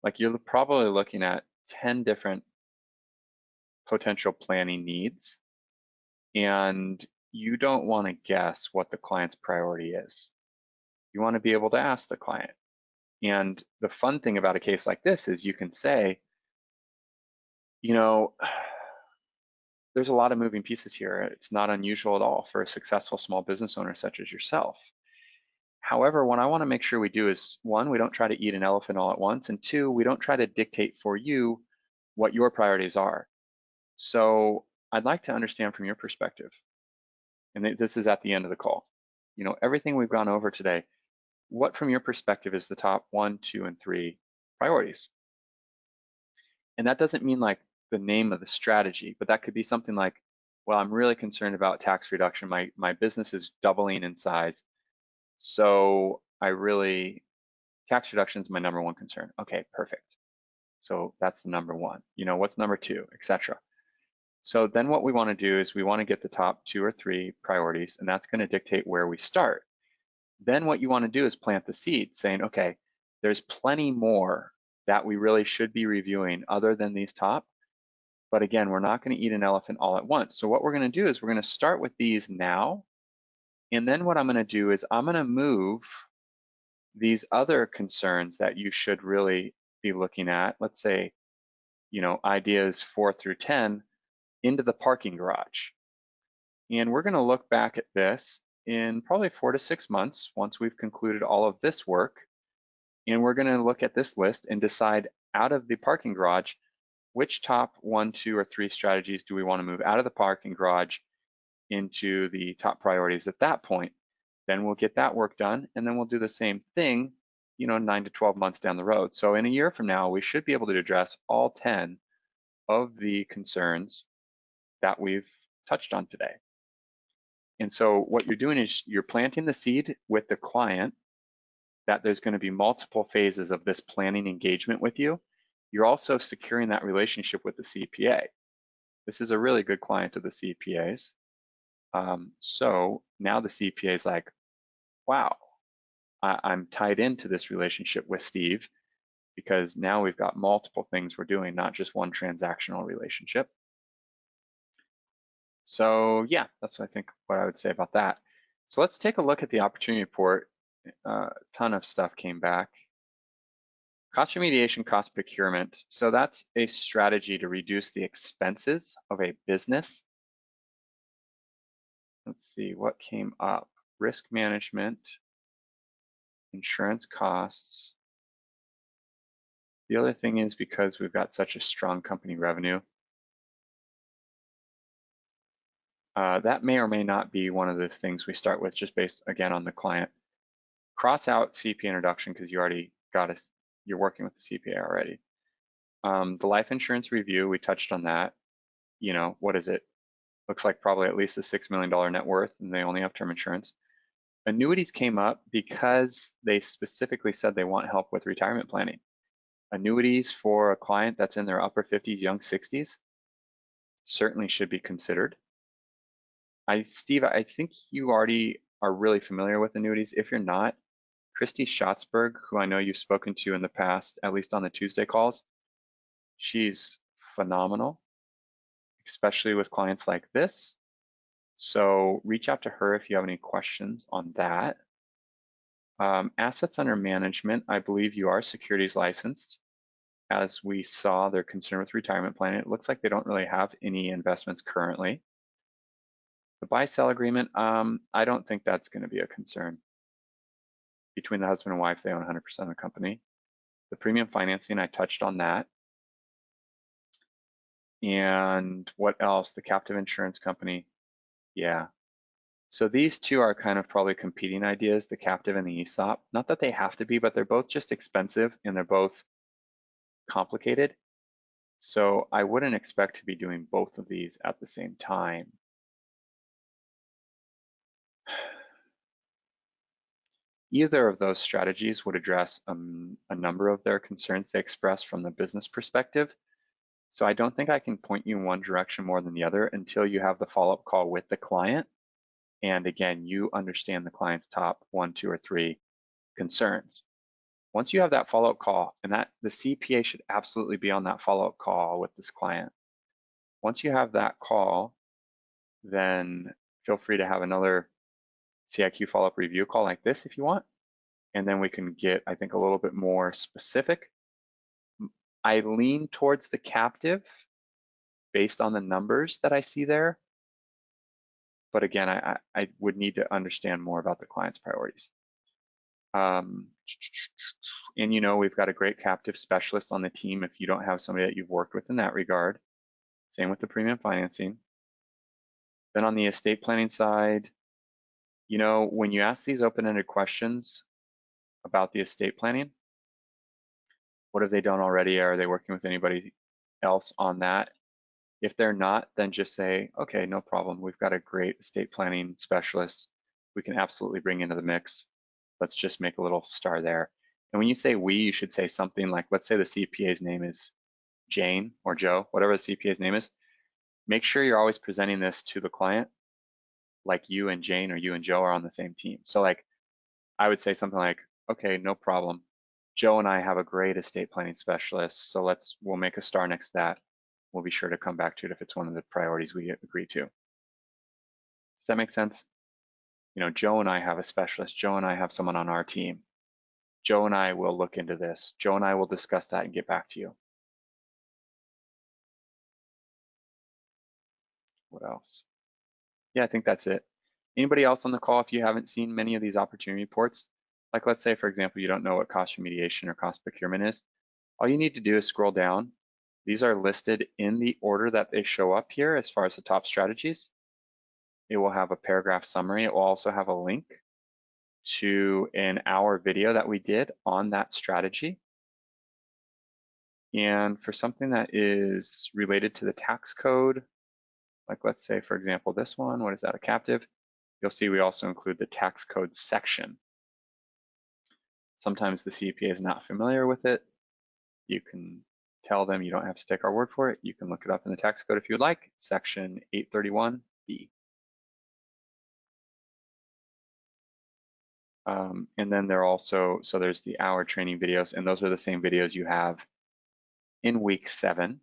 like you're probably looking at 10 different potential planning needs, and you don't want to guess what the client's priority is. You want to be able to ask the client. And the fun thing about a case like this is you can say, you know, there's a lot of moving pieces here. It's not unusual at all for a successful small business owner such as yourself. However, what I want to make sure we do is, 1, we don't try to eat an elephant all at once, and 2, we don't try to dictate for you what your priorities are. So I'd like to understand from your perspective, and this is at the end of the call, you know, everything we've gone over today, what from your perspective is the top 1, 2, and 3 priorities? And that doesn't mean like the name of the strategy, but that could be something like, well, I'm really concerned about tax reduction. My business is doubling in size. So tax reduction is my number 1 concern. Okay, perfect. So that's the number 1. You know, what's number 2, etc. So then what we want to do is we want to get the top 2 or 3 priorities, and that's going to dictate where we start. Then what you want to do is plant the seed, saying, okay, there's plenty more that we really should be reviewing other than these top. But again, we're not going to eat an elephant all at once. So what we're going to do is we're going to start with these now. And then what I'm going to do is I'm going to move these other concerns that you should really be looking at, let's say, you know, ideas 4 through 10, into the parking garage. And we're going to look back at this in probably 4 to 6 months once we've concluded all of this work. And we're going to look at this list and decide out of the parking garage, which top 1, 2, or 3 strategies do we want to move out of the parking garage into the top priorities at that point. Then we'll get that work done, and then we'll do the same thing, you know, 9 to 12 months down the road. So in a year from now, we should be able to address all 10 of the concerns that we've touched on today. And so what you're doing is you're planting the seed with the client that there's going to be multiple phases of this planning engagement with you. You're also securing that relationship with the CPA. This is a really good client of the CPAs. So now the CPA is like, wow, I'm tied into this relationship with Steve, because now we've got multiple things we're doing, not just one transactional relationship. So yeah, that's I think what I would say about that. So let's take a look at the opportunity report. A ton of stuff came back. Cost remediation, cost procurement. So that's a strategy to reduce the expenses of a business. Let's see what came up. Risk management, insurance costs. The other thing is, because we've got such a strong company revenue, that may or may not be one of the things we start with, just based again on the client. Cross out CPA introduction because you already got us, you're working with the CPA already. The life insurance review, we touched on that. You know, what is it? Looks like probably at least a $6 million net worth, and they only have term insurance. Annuities came up because they specifically said they want help with retirement planning. Annuities for a client that's in their upper 50s, young 60s, certainly should be considered. Steve, I think you already are really familiar with annuities. If you're not, Christy Schatzberg, who I know you've spoken to in the past, at least on the Tuesday calls, she's phenomenal, especially with clients like this. So reach out to her if you have any questions on that. Assets under management, I believe you are securities licensed. As we saw, they're concerned with retirement plan. It looks like they don't really have any investments currently. The buy-sell agreement, I don't think that's going to be a concern. Between the husband and wife, they own 100% of the company. The premium financing, I touched on that. And what else? The captive insurance company. Yeah. So these two are kind of probably competing ideas, the captive and the ESOP. Not that they have to be, but they're both just expensive and they're both complicated. So I wouldn't expect to be doing both of these at the same time. Either of those strategies would address a number of their concerns they express from the business perspective. So I don't think I can point you in one direction more than the other until you have the follow-up call with the client. And again, you understand the client's top 1, 2, or 3 concerns. Once you have that follow-up call, and that the CPA should absolutely be on that follow-up call with this client. Once you have that call, then feel free to have another CIQ follow-up review call like this if you want. And then we can get, I think, a little bit more specific. I lean towards the captive based on the numbers that I see there. But again, I would need to understand more about the client's priorities. And you know, we've got a great captive specialist on the team if you don't have somebody that you've worked with in that regard. Same with the premium financing. Then on the estate planning side, you know, when you ask these open-ended questions about the estate planning, what have they done already? Are they working with anybody else on that? If they're not, then just say, okay, no problem. We've got a great estate planning specialist we can absolutely bring into the mix. Let's just make a little star there. And when you say we, you should say something like, let's say the CPA's name is Jane or Joe, whatever the CPA's name is. Make sure you're always presenting this to the client like you and Jane or you and Joe are on the same team. So like, I would say something like, okay, no problem. Joe and I have a great estate planning specialist, so we'll make a star next to that. We'll be sure to come back to it if it's one of the priorities we agree to. Does that make sense? You know, Joe and I have a specialist. Joe and I have someone on our team. Joe and I will look into this. Joe and I will discuss that and get back to you. What else? Yeah, I think that's it. Anybody else on the call, if you haven't seen many of these opportunity reports, like let's say, for example, you don't know what cost remediation or cost procurement is, all you need to do is scroll down. These are listed in the order that they show up here as far as the top strategies. It will have a paragraph summary. It will also have a link to an hour video that we did on that strategy. And for something that is related to the tax code, like let's say, for example, this one, what is that, a captive? You'll see we also include the tax code section. Sometimes the CPA is not familiar with it. You can tell them you don't have to take our word for it. You can look it up in the tax code if you'd like, section 831B. And then there are also, so there's the hour training videos, and those are the same videos you have in week 7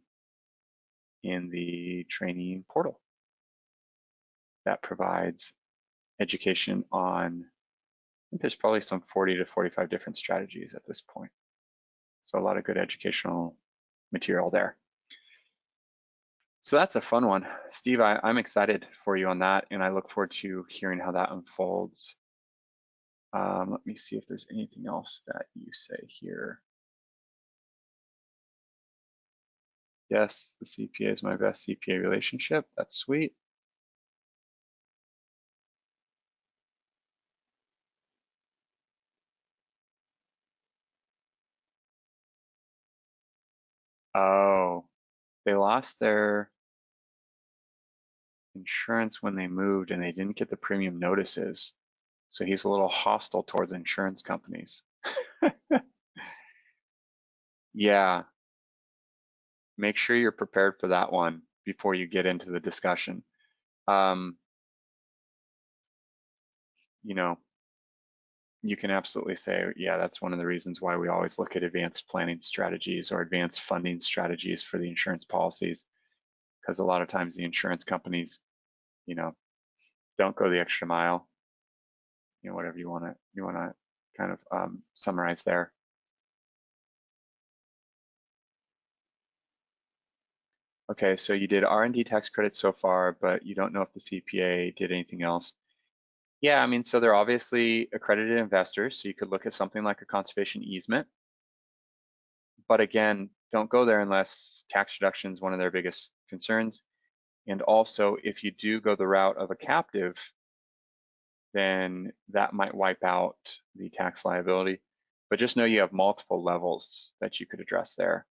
in the training portal that provides education on, I think there's probably some 40 to 45 different strategies at this point. So a lot of good educational material there. So that's a fun one. Steve, I'm excited for you on that, and I look forward to hearing how that unfolds. Let me see if there's anything else that you say here. Yes, the CPA is my best CPA relationship. That's sweet. Oh, they lost their insurance when they moved and they didn't get the premium notices. So he's a little hostile towards insurance companies. Yeah, make sure you're prepared for that one before you get into the discussion. you know, you can absolutely say, yeah, that's one of the reasons why we always look at advanced planning strategies or advanced funding strategies for the insurance policies, because a lot of times the insurance companies, you know, don't go the extra mile, you know, whatever you want to kind of summarize there. Okay, so you did R&D tax credits so far, but you don't know if the CPA did anything else. Yeah, I mean, so they're obviously accredited investors, so you could look at something like a conservation easement. But again, don't go there unless tax reduction is one of their biggest concerns. And also, if you do go the route of a captive, then that might wipe out the tax liability. But just know you have multiple levels that you could address there.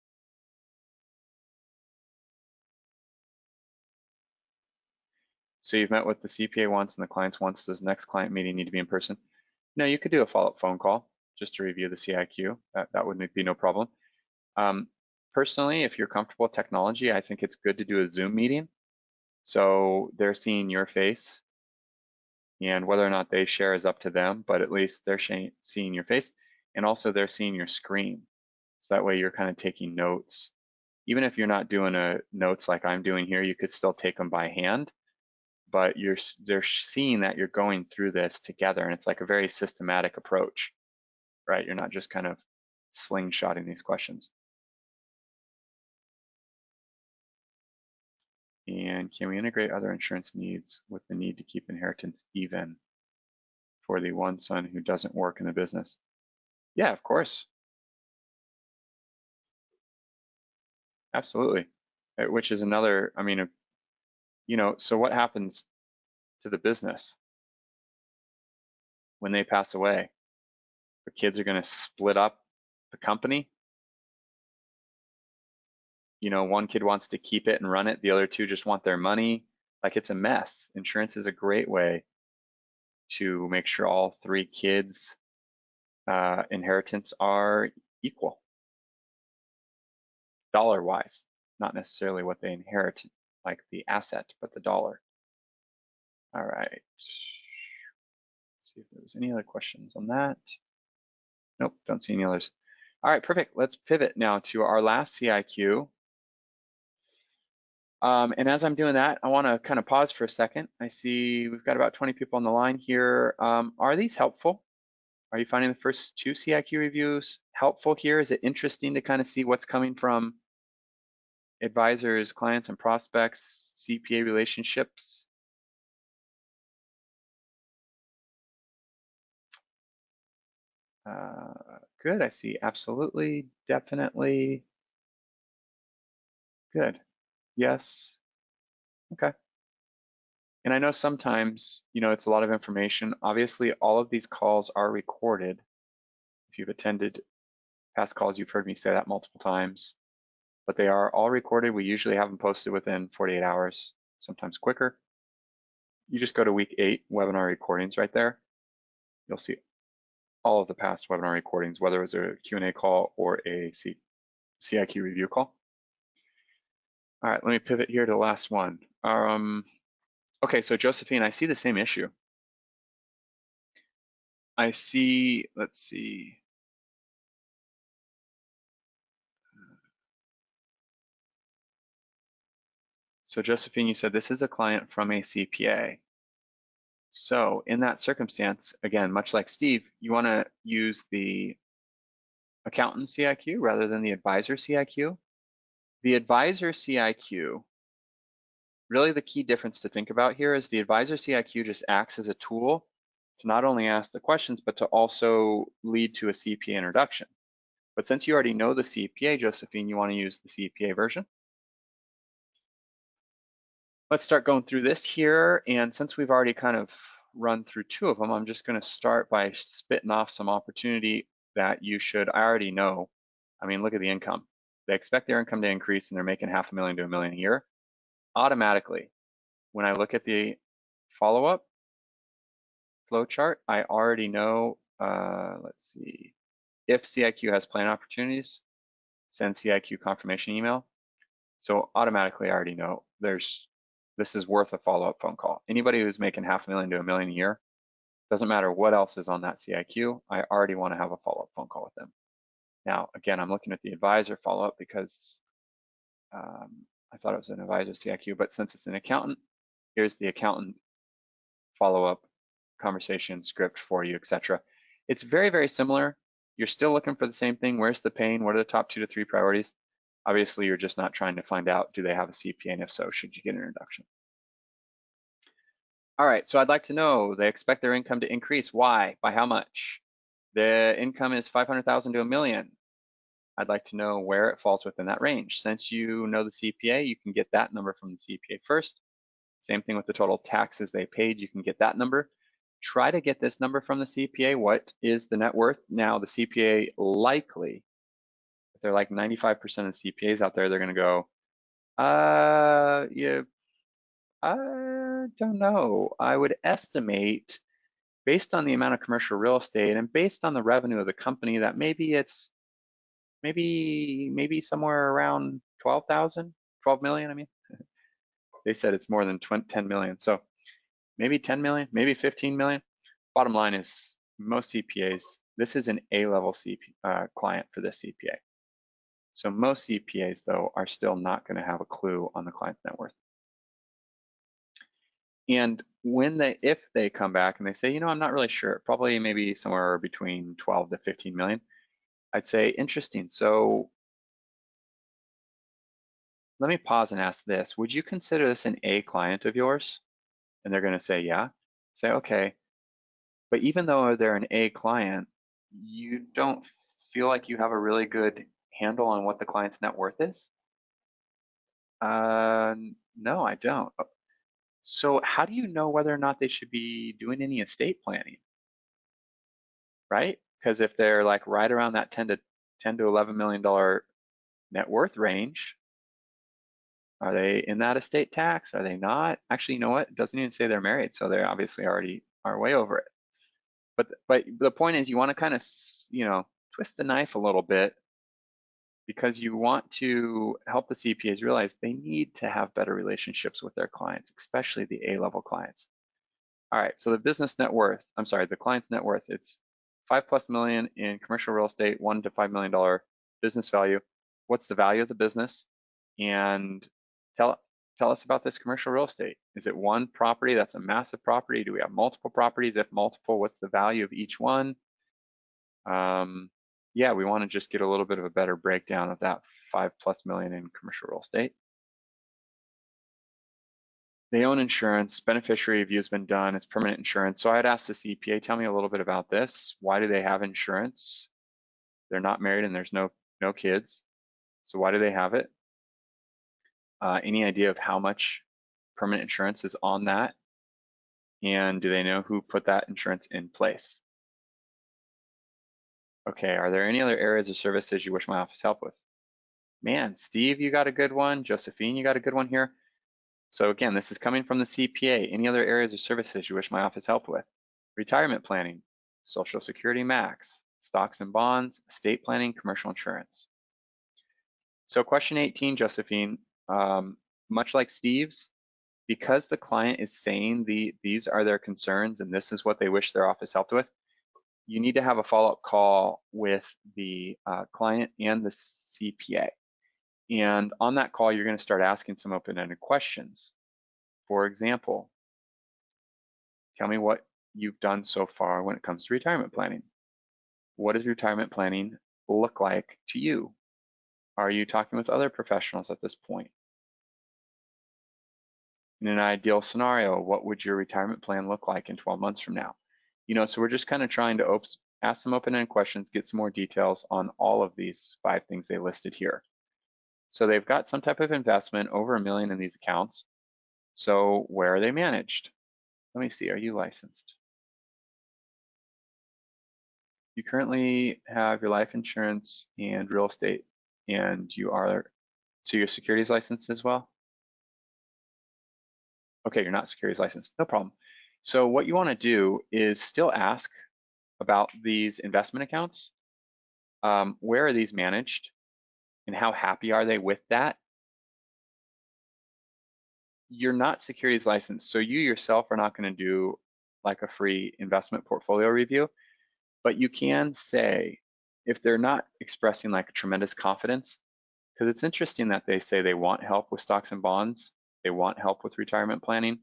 So you've met with the CPA once and the clients once. Does the next client meeting need to be in person? No, you could do a follow-up phone call just to review the CIQ. That would be no problem. Personally, if you're comfortable with technology, I think it's good to do a Zoom meeting. So they're seeing your face, and whether or not they share is up to them, but at least they're seeing your face, and also they're seeing your screen. So that way you're kind of taking notes. Even if you're not doing notes like I'm doing here, you could still take them by hand, but they're seeing that you're going through this together, and it's like a very systematic approach, right? You're not just kind of slingshotting these questions. And can we integrate other insurance needs with the need to keep inheritance even for the one son who doesn't work in the business? Yeah, of course. Absolutely. Which is another, I mean, so what happens to the business when they pass away? The kids are going to split up the company. One kid wants to keep it and run it. The other two just want their money. Like, it's a mess. Insurance is a great way to make sure all three kids' inheritance are equal, dollar-wise, not necessarily what they inherit, like the asset, but the dollar. All right. Let's see if there was any other questions on that. Nope, don't see any others. All right, perfect. Let's pivot now to our last CIQ. And as I'm doing that, I want to kind of pause for a second. I see we've got about 20 people on the line here. Are these helpful? Are you finding the first two CIQ reviews helpful here? Is it interesting to kind of see what's coming from advisors, clients, and prospects, CPA relationships? Good, I see absolutely, definitely. Good, yes, okay. And I know sometimes, it's a lot of information. Obviously, all of these calls are recorded. If you've attended past calls, you've heard me say that multiple times, but they are all recorded. We usually have them posted within 48 hours, sometimes quicker. You just go to week 8 webinar recordings right there. You'll see all of the past webinar recordings, whether it was a Q&A call or a CIQ review call. All right, let me pivot here to the last one. Okay, so Josephine, I see the same issue. I see, let's see. So Josephine, you said this is a client from a CPA. So in that circumstance, again, much like Steve, you want to use the accountant CIQ rather than the advisor CIQ. The advisor CIQ, really the key difference to think about here is the advisor CIQ just acts as a tool to not only ask the questions, but to also lead to a CPA introduction. But since you already know the CPA, Josephine, you want to use the CPA version. Let's start going through this here. And since we've already kind of run through 2 of them, I'm just going to start by spitting off some opportunity that I already know. I mean, look at the income. They expect their income to increase and they're making $500,000 to $1 million a year. Automatically, when I look at the follow-up flow chart, I already know, let's see, if CIQ has plan opportunities, send CIQ confirmation email. So automatically, I already know this is worth a follow-up phone call. Anybody who's making $500,000 to $1 million a year, Doesn't matter what else is on that CIQ, I already want to have a follow-up phone call with them. Now, again, I'm looking at the advisor follow-up because I thought it was an advisor CIQ, but since it's an accountant, here's the accountant follow-up conversation script for you, etc. It's very, very similar. You're still looking for the same thing. Where's the pain? What are the top 2 to 3 priorities? Obviously, you're just not trying to find out, do they have a CPA? And if so, should you get an introduction? All right, so I'd like to know, they expect their income to increase. Why? By how much? The income is 500,000 to $1 million. I'd like to know where it falls within that range. Since you know the CPA, you can get that number from the CPA first. Same thing with the total taxes they paid, you can get that number. Try to get this number from the CPA. What is the net worth? Now, the CPA likely, if they're like 95% of CPAs out there, they're gonna go, yeah, I don't know. I would estimate, based on the amount of commercial real estate and based on the revenue of the company, that maybe it's maybe somewhere around 12,000, 12 million, I mean. They said it's more than 10 million. So maybe 10 million, maybe 15 million. Bottom line is most CPAs, this is an A-level client for this CPA. So most CPAs, though, are still not going to have a clue on the client's net worth. And if they come back and they say, I'm not really sure, probably maybe somewhere between 12 to 15 million, I'd say, interesting. So let me pause and ask this. Would you consider this an A client of yours? And they're going to say, yeah. Say, okay. But even though they're an A client, you don't feel like you have a really good handle on what the client's net worth is? No, I don't. So how do you know whether or not they should be doing any estate planning, right? Because if they're like right around that 10 to $11 million net worth range, are they in that estate tax? Are they not? Actually, you know what? It doesn't even say they're married, so they obviously already are way over it. But the point is, you want to kind of, twist the knife a little bit, because you want to help the CPAs realize they need to have better relationships with their clients, especially the A-level clients. All right, so the client's net worth, it's 5+ million in commercial real estate, $1 to $5 million business value. What's the value of the business? And tell us about this commercial real estate. Is it one property? That's a massive property. Do we have multiple properties? If multiple, what's the value of each one? Yeah, we want to just get a little bit of a better breakdown of that 5+ million in commercial real estate. They own insurance, beneficiary review has been done, it's permanent insurance. So I'd ask the CPA, tell me a little bit about this. Why do they have insurance? They're not married and there's no kids. So why do they have it? Any idea of how much permanent insurance is on that? And do they know who put that insurance in place? Okay, are there any other areas or services you wish my office help with? Man, Steve, you got a good one. Josephine, you got a good one here. So again, this is coming from the CPA. Any other areas or services you wish my office help with? Retirement planning, Social Security max, stocks and bonds, estate planning, commercial insurance. So question 18, Josephine, much like Steve's, because the client is saying these are their concerns and this is what they wish their office helped with, you need to have a follow-up call with the client and the CPA. And on that call, you're going to start asking some open-ended questions. For example, tell me what you've done so far when it comes to retirement planning. What does retirement planning look like to you? Are you talking with other professionals at this point? In an ideal scenario, what would your retirement plan look like in 12 months from now? So we're just kind of trying to ask some open-ended questions, get some more details on all of these 5 things they listed here. So they've got some type of investment, over $1 million in these accounts. So where are they managed? Let me see, are you licensed? You currently have your life insurance and real estate, and so your securities licensed as well? Okay, you're not securities licensed, no problem. So what you wanna do is still ask about these investment accounts. Where are these managed? And how happy are they with that? You're not securities licensed, so you yourself are not going to do like a free investment portfolio review, but you can say, if they're not expressing like a tremendous confidence, because it's interesting that they say they want help with stocks and bonds, they want help with retirement planning,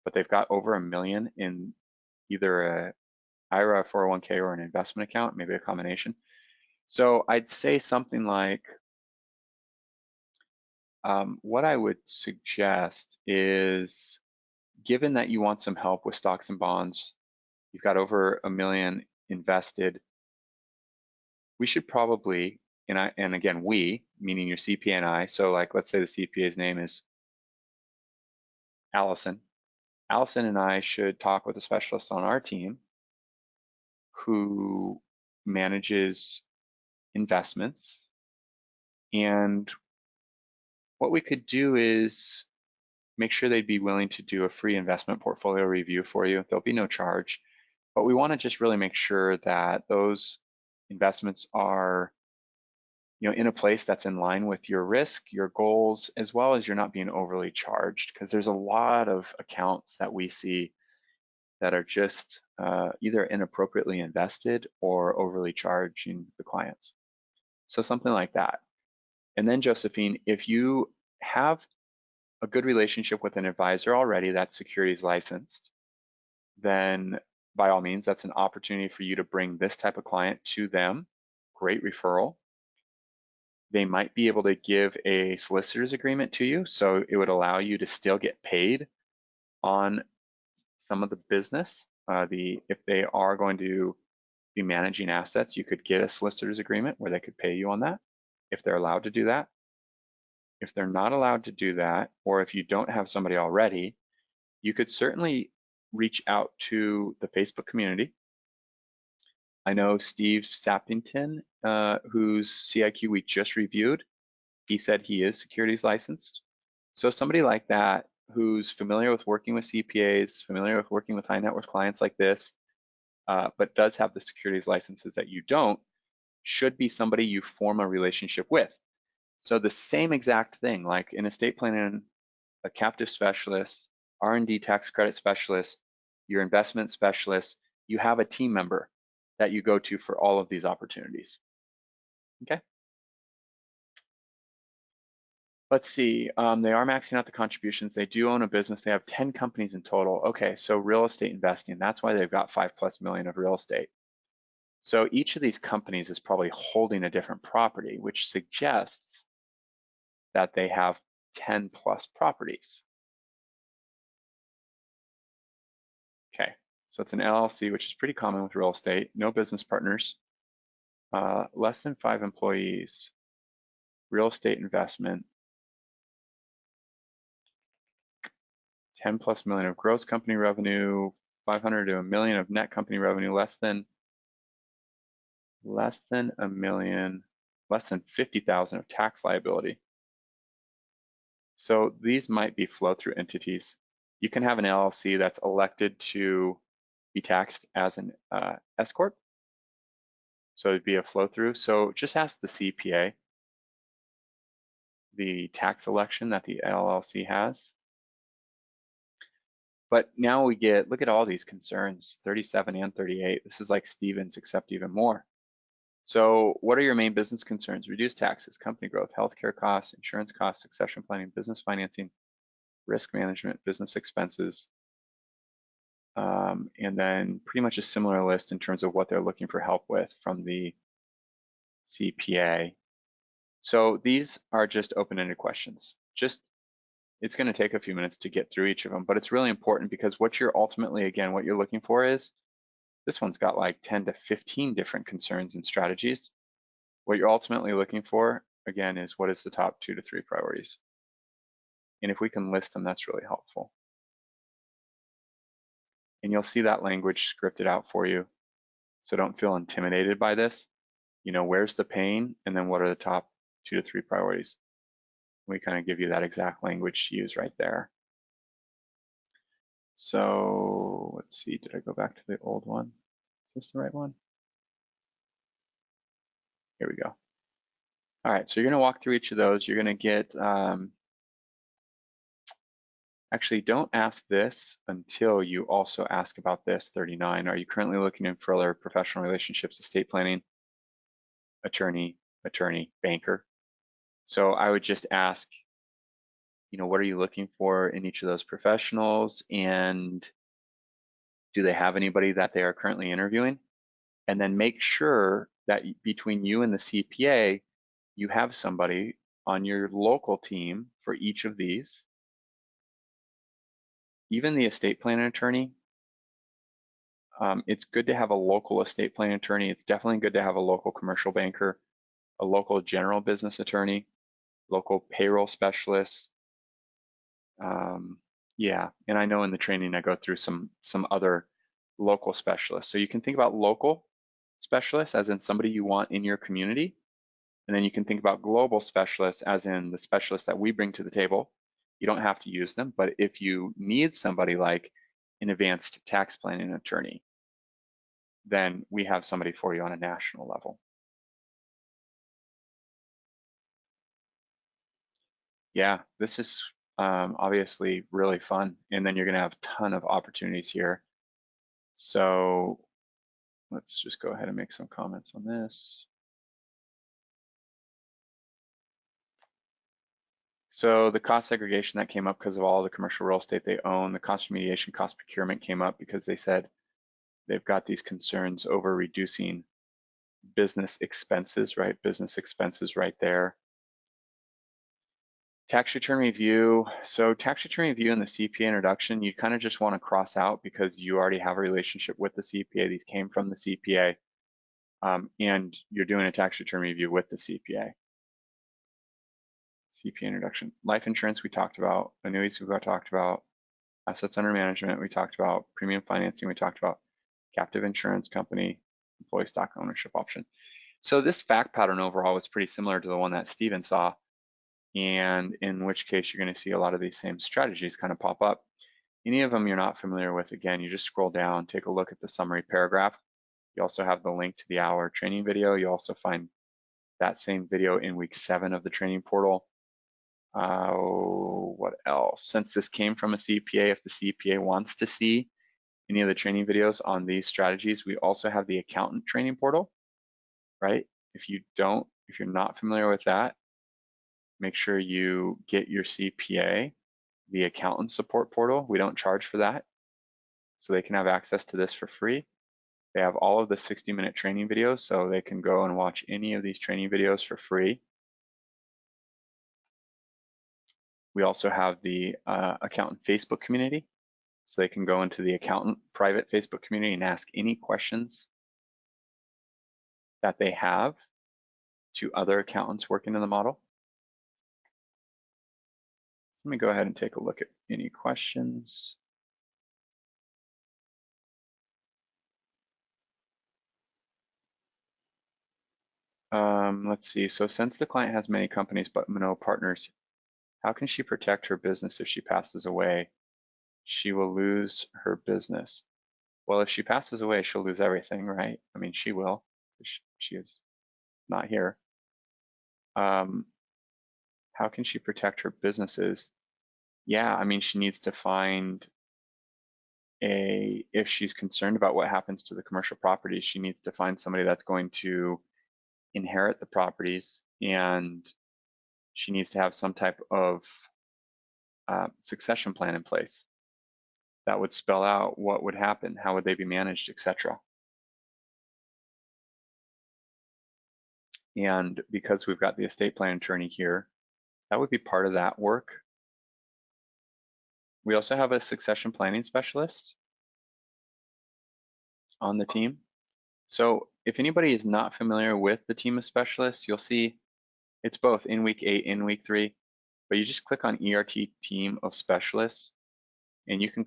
but they've got over $1 million in either a IRA, 401k, or an investment account, maybe a combination. So I'd say something like, what I would suggest is, given that you want some help with stocks and bonds, you've got over $1 million invested, we should probably, and again, we, meaning your CPA and I, so like let's say the CPA's name is Allison. Allison and I should talk with a specialist on our team who manages investments. And what we could do is make sure they'd be willing to do a free investment portfolio review for you. There'll be no charge, but we want to just really make sure that those investments are, in a place that's in line with your risk, your goals, as well as you're not being overly charged, because there's a lot of accounts that we see that are just either inappropriately invested or overly charging the clients. So something like that. And then Josephine, if you have a good relationship with an advisor already that's securities licensed, then by all means, that's an opportunity for you to bring this type of client to them. Great referral. They might be able to give a solicitor's agreement to you, so it would allow you to still get paid on some of the business. If they are going to be managing assets, you could get a solicitor's agreement where they could pay you on that, if they're allowed to do that. If they're not allowed to do that, or if you don't have somebody already, you could certainly reach out to the Facebook community. I know Steve Sappington, whose CIQ we just reviewed, he said he is securities licensed. So somebody like that who's familiar with working with CPAs, familiar with working with high net worth clients like this, but does have the securities licenses that you don't, should be somebody you form a relationship with. So the same exact thing, like in estate planning, a captive specialist, R&D tax credit specialist, your investment specialist, you have a team member that you go to for all of these opportunities. Okay. Let's see, they are maxing out the contributions. They do own a business. They have 10 companies in total. Okay, so real estate investing, that's why they've got $5+ million of real estate. So each of these companies is probably holding a different property, which suggests that they have 10+ properties. Okay, so it's an LLC, which is pretty common with real estate. No business partners, less than 5 employees, real estate investment, 10+ million of gross company revenue, 500 to $1 million of net company revenue, less than $1 million, less than 50,000 of tax liability. So these might be flow-through entities. You can have an LLC that's elected to be taxed as an S corp. So it'd be a flow-through. So just ask the CPA the tax election that the LLC has. But now we look at all these concerns, 37 and 38. This is like Stevens, except even more. So what are your main business concerns? Reduce taxes, company growth, healthcare costs, insurance costs, succession planning, business financing, risk management, business expenses, and then pretty much a similar list in terms of what they're looking for help with from the CPA. So these are just open-ended questions. It's going to take a few minutes to get through each of them, but it's really important because what you're ultimately, again, what you're looking for is, this one's got like 10 to 15 different concerns and strategies. What you're ultimately looking for, again, is what is the top 2 to 3 priorities. And if we can list them, that's really helpful. And you'll see that language scripted out for you. So don't feel intimidated by this. Where's the pain? And then what are the top 2 to 3 priorities? We kind of give you that exact language to use right there. So let's see, did I go back to the old one? Is this the right one? Here we go. All right, so you're gonna walk through each of those. You're gonna get Actually, don't ask this until you also ask about this, 39. Are you currently looking in for other professional relationships, estate planning, attorney, banker? So I would just ask, what are you looking for in each of those professionals? And do they have anybody that they are currently interviewing? And then make sure that between you and the CPA, you have somebody on your local team for each of these. Even the estate planning attorney, it's good to have a local estate planning attorney. It's definitely good to have a local commercial banker, a local general business attorney, local payroll specialist. Yeah, and I know in the training I go through some other local specialists. So you can think about local specialists as in somebody you want in your community. And then you can think about global specialists as in the specialists that we bring to the table. You don't have to use them, but if you need somebody like an advanced tax planning attorney, then we have somebody for you on a national level. Yeah, this is obviously really fun. And then you're going to have a ton of opportunities here. So let's just go ahead and make some comments on this. So the cost segregation that came up because of all the commercial real estate they own, the cost remediation, cost procurement came up because they said they've got these concerns over reducing business expenses, right? Business expenses right there. Tax return review. So tax return review and the CPA introduction, you kind of just want to cross out because you already have a relationship with the CPA. These came from the CPA, and you're doing a tax return review with the CPA. CPA introduction. Life insurance we talked about. Annuities we talked about. Assets under management we talked about. Premium financing we talked about. Captive insurance company. Employee stock ownership option. So this fact pattern overall was pretty similar to the one that Steven saw, and in which case you're going to see a lot of these same strategies kind of pop up. Any of them you're not familiar with, again, you just scroll down, take a look at the summary paragraph. You also have the link to the hour training video. You also find that same video in week 7 of the training portal. What else? Since this came from a CPA, if the CPA wants to see any of the training videos on these strategies, we also have the accountant training portal, right? If you're not familiar with that, make sure you get your CPA, the accountant support portal. We don't charge for that, so they can have access to this for free. They have all of the 60-minute training videos, so they can go and watch any of these training videos for free. We also have the accountant Facebook community, so they can go into the accountant private Facebook community and ask any questions that they have to other accountants working in the model. Let me go ahead and take a look at any questions. Let's see. So since the client has many companies but no partners, how can she protect her business if she passes away? She will lose her business. Well, if she passes away, she'll lose everything, right? I mean, she will. She is not here. How can she protect her businesses? Yeah, I mean, she needs to find if she's concerned about what happens to the commercial properties, she needs to find somebody that's going to inherit the properties, and she needs to have some type of succession plan in place that would spell out what would happen, how would they be managed, etc. And because we've got the estate plan attorney here, that would be part of that work. We also have a succession planning specialist on the team. So if anybody is not familiar with the team of specialists, you'll see it's both in week 8 and week 3, but you just click on ERT team of specialists, and you can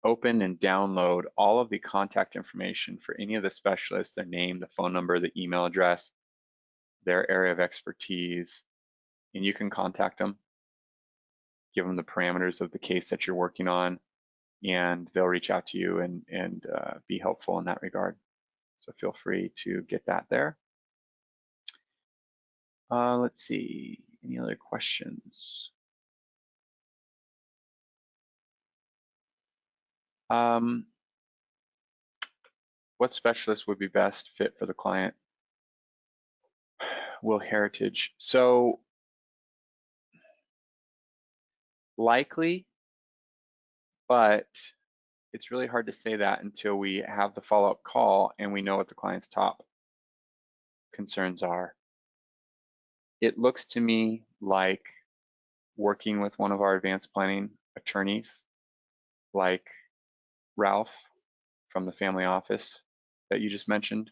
open and download all of the contact information for any of the specialists, their name, the phone number, the email address, their area of expertise, and you can contact them, give them the parameters of the case that you're working on, and they'll reach out to you and be helpful in that regard. So feel free to get that there. Let's see, any other questions? What specialist would be best fit for the client? Will Heritage. So likely, but it's really hard to say that until we have the follow-up call and we know what the client's top concerns are. It looks to me like working with one of our advanced planning attorneys, like Ralph from the family office that you just mentioned,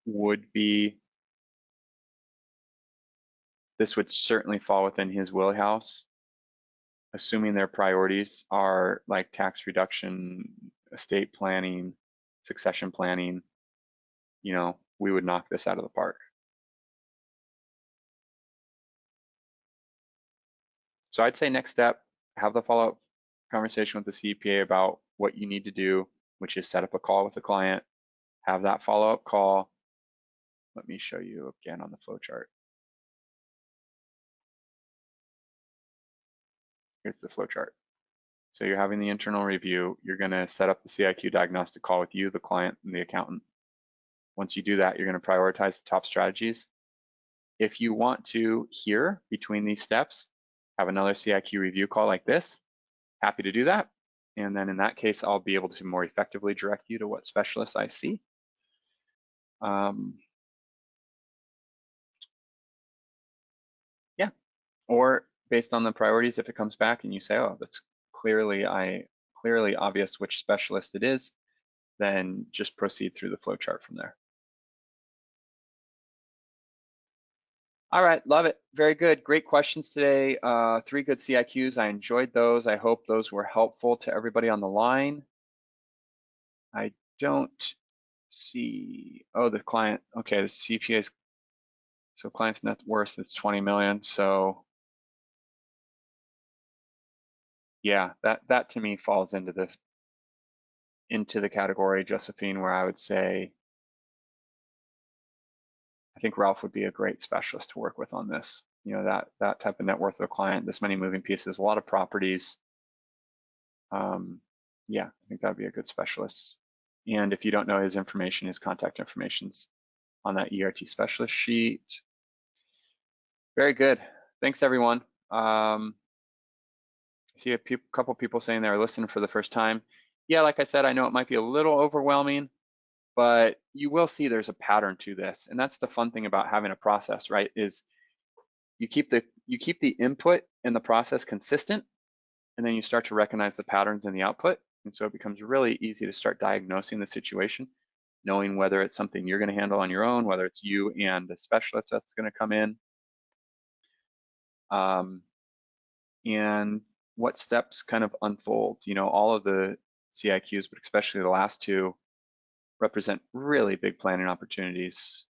would be, this would certainly fall within his wheelhouse, assuming their priorities are like tax reduction, estate planning, succession planning. You know, we would knock this out of the park. So I'd say next step, have the follow-up conversation with the CPA about what you need to do, which is set up a call with the client, have that follow-up call. Let me show you again on the flow chart. Here's the flow chart. So you're having the internal review. You're going to set up the CIQ diagnostic call with you, the client, and the accountant. Once you do that, you're going to prioritize the top strategies. If you want to here between these steps, have another CIQ review call like this, happy to do that. And then in that case, I'll be able to more effectively direct you to what specialists I see. Yeah, or based on the priorities, if it comes back and you say, oh, that's clearly obvious which specialist it is, then just proceed through the flow chart from there. All right, love it. Very good. Great questions today. 3 good CIQs. I enjoyed those. I hope those were helpful to everybody on the line. I don't see, oh, the client, okay, the CPAs, so client's net worth is 20 million. So yeah, that to me falls into the category, Josephine, where I would say, I think Ralph would be a great specialist to work with on this. You know, that type of net worth of a client, this many moving pieces, a lot of properties. Yeah, I think that'd be a good specialist. And if you don't know his information, his contact information's on that ERT specialist sheet. Very good. Thanks, everyone. I see a couple people saying they're listening for the first time. Yeah, like I said, I know it might be a little overwhelming, but you will see there's a pattern to this. And that's the fun thing about having a process, right? Is you keep the input in the process consistent, and then you start to recognize the patterns in the output. And so it becomes really easy to start diagnosing the situation, knowing whether it's something you're going to handle on your own, whether it's you and the specialist that's going to come in, and what steps kind of unfold. You know, all of the CIQs, but especially the last 2, represent really big planning opportunities.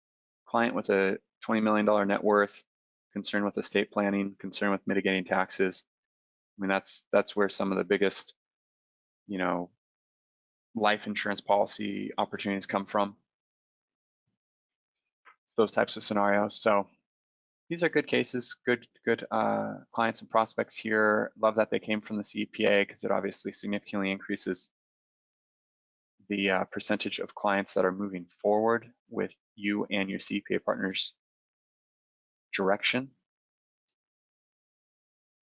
Client with a $20 million net worth, concern with estate planning, concern with mitigating taxes. I mean, that's where some of the biggest, you know, life insurance policy opportunities come from. Those types of scenarios. So these are good cases, good clients and prospects here. Love that they came from the CPA because it obviously significantly increases the percentage of clients that are moving forward with you and your CPA partners' direction.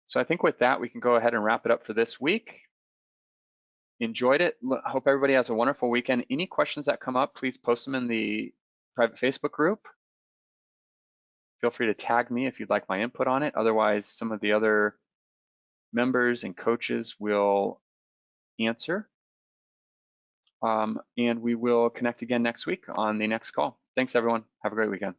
So I think with that, we can go ahead and wrap it up for this week. Enjoyed it. Hope everybody has a wonderful weekend. Any questions that come up, please post them in the private Facebook group. Feel free to tag me if you'd like my input on it. Otherwise, some of the other members and coaches will answer. And we will connect again next week on the next call. Thanks, everyone. Have a great weekend.